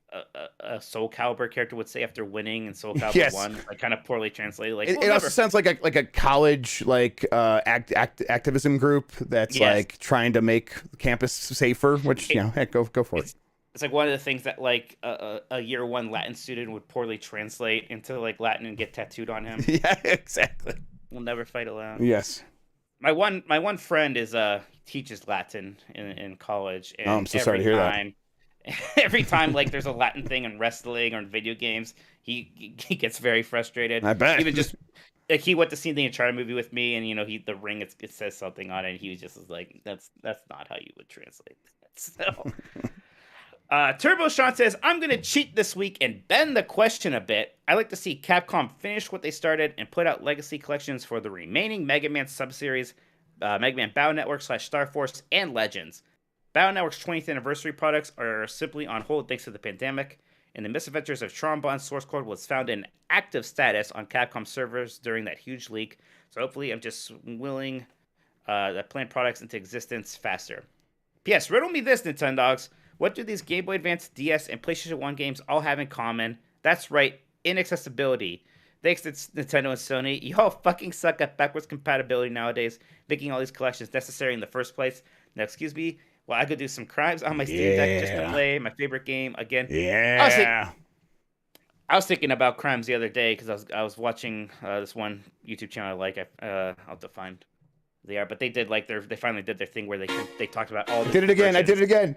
a Soul Calibur character would say after winning in Soul Calibur 1, like kind of poorly translated. Like it also sounds like a college activism group that's like trying to make campus safer. Which heck, go for it. It's like one of the things that like a year 1 Latin student would poorly translate into like Latin and get tattooed on him. Yeah, exactly. We'll Never Fight Alone. Yes. My one friend teaches Latin in college. And I'm so sorry to hear that. Every time like there's a Latin thing in wrestling or in video games, he gets very frustrated. I bet. Even just like he went to see the Uncharted movie with me, and the ring it says something on it, and he was just like, that's not how you would translate that. So Turbo Sean says, I'm gonna cheat this week and bend the question a bit. I like to see Capcom finish what they started and put out legacy collections for the remaining Mega Man subseries, Mega Man Battle Network / Star Force, and Legends. Battle Network's 20th anniversary products are simply on hold thanks to the pandemic, and the misadventures of Trombon's source code was found in active status on Capcom servers during that huge leak. So hopefully I'm just willing to plant products into existence faster. P.S. Riddle me this, Nintendogs. What do these Game Boy Advance, DS, and PlayStation 1 games all have in common? That's right, inaccessibility. Thanks to Nintendo and Sony, y'all fucking suck at backwards compatibility nowadays, making all these collections necessary in the first place. Now, excuse me, while I could do some crimes on my Steam Deck just to play my favorite game again. Yeah. I was thinking about crimes the other day because I was watching this one YouTube channel I like. I'll have to find they are, but they did like they finally did their thing where they talked about all. I did it again.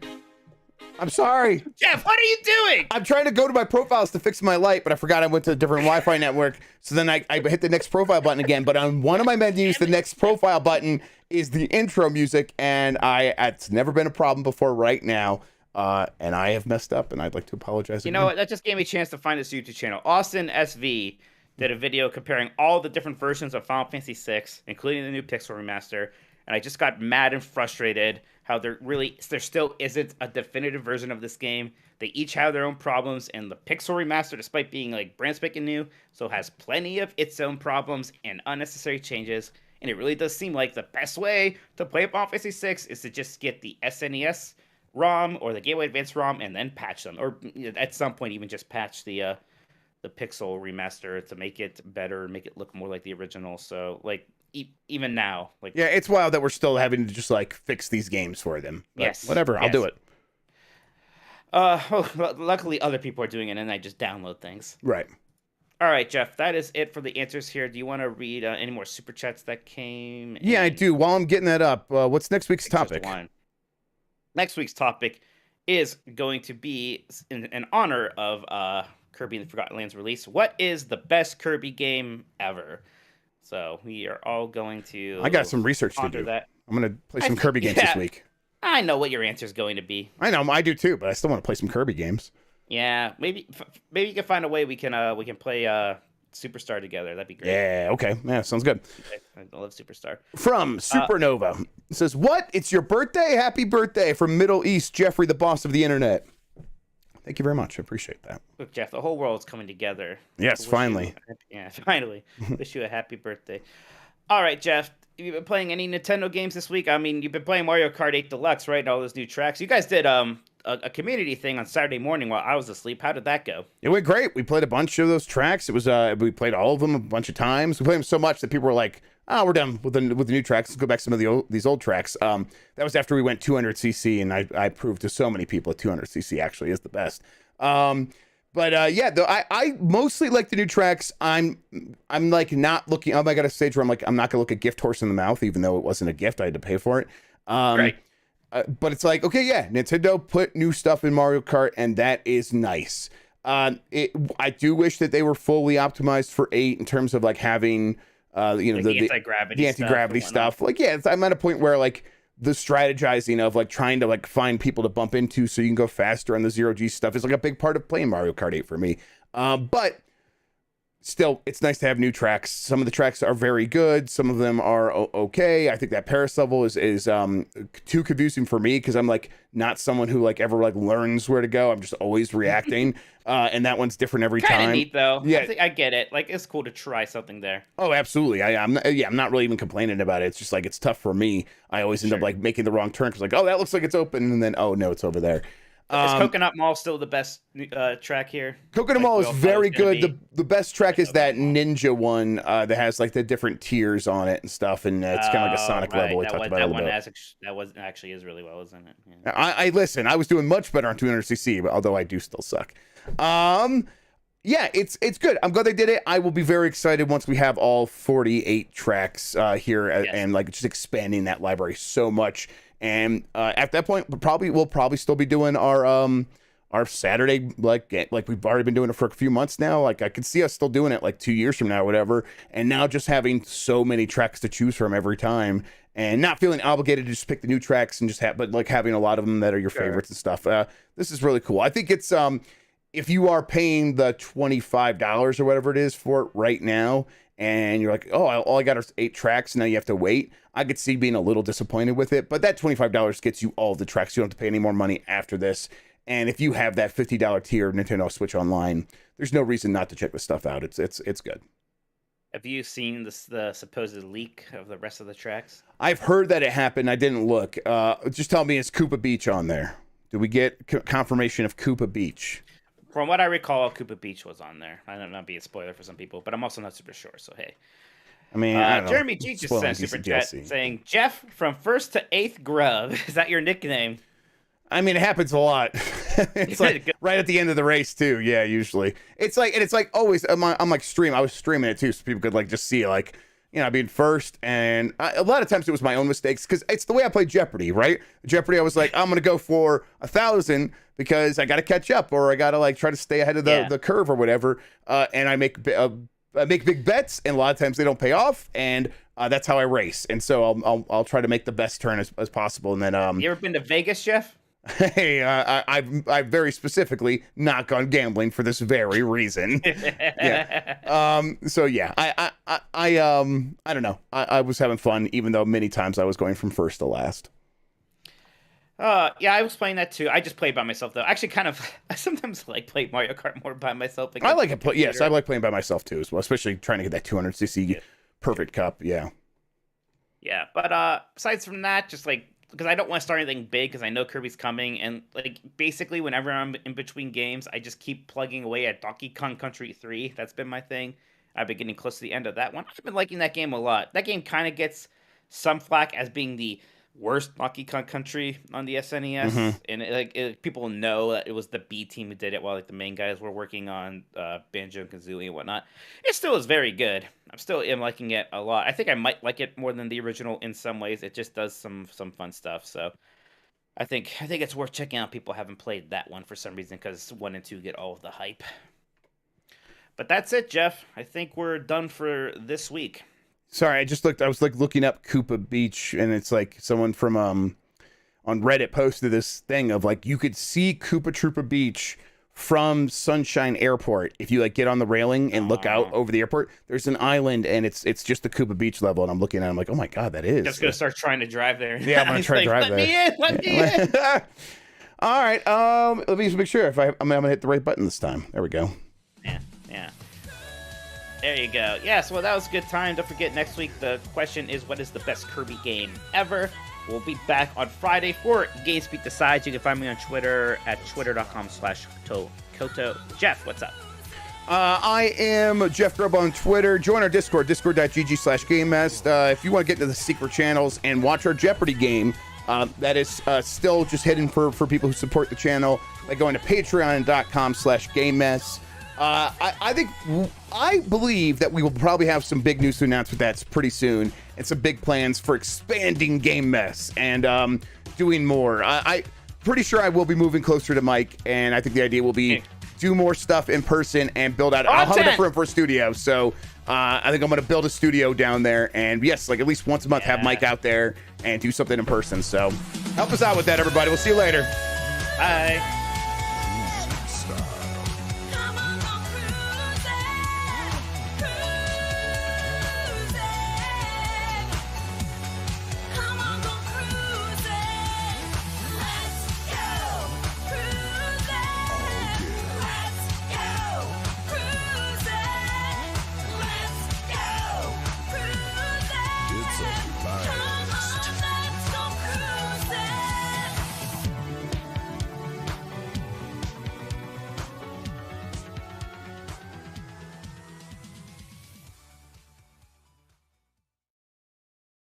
I'm sorry. Jeff, what are you doing? I'm trying to go to my profiles to fix my light, but I forgot I went to a different Wi-Fi network. So then I hit the next profile button again. But on one of my menus, the next profile button is the intro music, and it's never been a problem before right now. And I have messed up, and I'd like to apologize. You know what? That just gave me a chance to find this YouTube channel. Austin SV did a video comparing all the different versions of Final Fantasy VI, including the new Pixel remaster. And I just got mad and frustrated how there still isn't a definitive version of this game. They each have their own problems, and the Pixel remaster, despite being like brand spanking new, so has plenty of its own problems and unnecessary changes. And it really does seem like the best way to play Final Fantasy VI is to just get the SNES ROM or the Game Boy Advance ROM and then patch them, or at some point even just patch the Pixel remaster to make it better, make it look more like the original. So like even now, like yeah, it's wild that we're still having to just like fix these games for them. But yes, whatever, I'll do it. Luckily other people are doing it, and I just download things. Right. All right, Jeff, that is it for the answers here. Do you want to read any more super chats that came? Yeah, I do. While I'm getting that up, what's next week's topic? Next week's topic is going to be in honor of Kirby and the Forgotten Lands release. What is the best Kirby game ever? So we are all going to. I got some research to do. That. I'm going to play some Kirby games this week. I know what your answer is going to be. I know, I do too, but I still want to play some Kirby games. Yeah, maybe you can find a way we can play Superstar together. That'd be great. Yeah, okay. Yeah, sounds good. Okay. I love Superstar. From Supernova. It says, what? It's your birthday? Happy birthday from Middle East, Jeffrey, the boss of the internet. Thank you very much. I appreciate that. Look, Jeff, the whole world's coming together. Yes, finally. Finally. Wish you a happy birthday. All right, Jeff. Have you been playing any Nintendo games this week? I mean, you've been playing Mario Kart 8 Deluxe, right? And all those new tracks. You guys did a community thing on Saturday morning while I was asleep. How did that go? It went great. We played a bunch of those tracks. It was we played all of them a bunch of times. We played them so much that people were like, "Oh, we're done with the new tracks. Let's go back to some of these old tracks." That was after we went 200cc, and I proved to so many people that 200cc actually is the best. Yeah, though I mostly like the new tracks. I'm like not looking. Oh, I got a stage where I'm like, I'm not gonna look a gift horse in the mouth, even though it wasn't a gift. I had to pay for it. Right. But it's like, okay, yeah, Nintendo put new stuff in Mario Kart, and that is nice. I do wish that they were fully optimized for 8 in terms of like having, the anti-gravity stuff. Like, yeah, I'm at a point where like the strategizing of like trying to like find people to bump into so you can go faster on the 0G stuff is like a big part of playing Mario Kart 8 for me. But still, it's nice to have new tracks. Some of the tracks are very good. Some of them are okay. I think that Paris level is too confusing for me because I'm like not someone who like ever like learns where to go. I'm just always reacting. And that one's different every time. Kind of neat though. Yeah, I get it. Like it's cool to try something there. Oh, absolutely. I'm not really even complaining about it. It's just like it's tough for me. I always end up like making the wrong turn because like, oh, that looks like it's open, and then oh no, it's over there. Is Coconut Mall still the best track here? Coconut Mall is very good. The best track is that Ninja one that has like the different tiers on it and stuff, and it's kind of like a Sonic level. We talked about a little bit. That was actually is really well, isn't it? Yeah. I listen. I was doing much better on 200cc, but although I do still suck. Yeah, it's good. I'm glad they did it. I will be very excited once we have all 48 tracks here, and like just expanding that library so much. And at that point, we'll probably still be doing our Saturday like we've already been doing it for a few months now. Like I could see us still doing it like 2 years from now, or whatever. And now just having so many tracks to choose from every time, and not feeling obligated to just pick the new tracks and just but like having a lot of them that are your favorites and stuff. This is really cool. I think it's if you are paying the $25 or whatever it is for it right now, and you're like, oh, all I got are 8 tracks, and now you have to wait. I could see being a little disappointed with it, but that $25 gets you all the tracks. You don't have to pay any more money after this. And if you have that $50 tier of Nintendo Switch Online, there's no reason not to check this stuff out. It's good. Have you seen the supposed leak of the rest of the tracks? I've heard that it happened. I didn't look. Just tell me, is Koopa Beach on there? Did we get confirmation of Koopa Beach? From what I recall, Koopa Beach was on there. I don't know, be a spoiler for some people, but I'm also not super sure. So hey, I mean, I don't know. Jeremy G just sent super chat saying, "Jeff from 1st to 8th Grubb." Is that your nickname? I mean, it happens a lot. It's like right at the end of the race too. Yeah, usually it's like always. I'm like I was streaming it too, so people could like just see like, you know, being first. And a lot of times it was my own mistakes because it's the way I play Jeopardy, right? Jeopardy, I was like, I'm gonna go for 1,000 because I got to catch up or I got to like try to stay ahead of the curve or whatever. And I make big bets, and a lot of times they don't pay off, and that's how I race. And so I'll try to make the best turn as possible. And then you ever been to Vegas, Jeff? Hey, I've very specifically not gone gambling for this very reason. Yeah. So yeah, I don't know. I was having fun, even though many times I was going from first to last. Yeah, I was playing that too. I just played by myself though. Actually, I sometimes like play Mario Kart more by myself. I like it. Yes, I like playing by myself too, as well, especially trying to get that 200cc perfect cup. Yeah. Yeah, but besides from that, just like, because I don't want to start anything big because I know Kirby's coming, and like basically whenever I'm in between games, I just keep plugging away at Donkey Kong Country 3. That's been my thing. I've been getting close to the end of that one. I've been liking that game a lot. That game kind of gets some flack as being the worst Donkey Kong Country on the SNES, and people know that it was the B team who did it while like the main guys were working on Banjo and Kazooie and whatnot. It still is very good. I'm still liking it a lot. I think I might like it more than the original in some ways. It just does some fun stuff. So I think it's worth checking out. People haven't played that one for some reason because 1 and 2 get all of the hype. But that's it, Jeff. I think we're done for this week. Sorry, I was like looking up Koopa Beach, and it's like someone from on Reddit posted this thing of like you could see Koopa Troopa Beach from Sunshine Airport if you like get on the railing and look out over the airport. There's an island, and it's just the Koopa Beach level, and I'm looking at it, I'm like, oh my god, that is. Just gonna start trying to drive there. Yeah, I'm gonna try to drive there. Let me in. All right, let me just make sure I'm gonna hit the right button this time. There we go. Yeah. There you go. Yes, well, that was a good time. Don't forget, next week, the question is, what is the best Kirby game ever? We'll be back on Friday for GameSpeak Decides. You can find me on Twitter at twitter.com/Koto. Jeff, what's up? I am Jeff Grubb on Twitter. Join our Discord, discord.gg/GameMess. If you want to get into the secret channels and watch our Jeopardy game, that is still just hidden for people who support the channel by going to patreon.com/GameMess. I believe that we will probably have some big news to announce with that pretty soon, and some big plans for expanding Game Mess and doing more. I pretty sure I will be moving closer to Mike, and I think the idea will be do more stuff in person and build out. I'll have enough room for a studio, so I think I'm going to build a studio down there, and yes, like at least once a month have Mike out there and do something in person. So help us out with that, everybody. We'll see you later. Bye.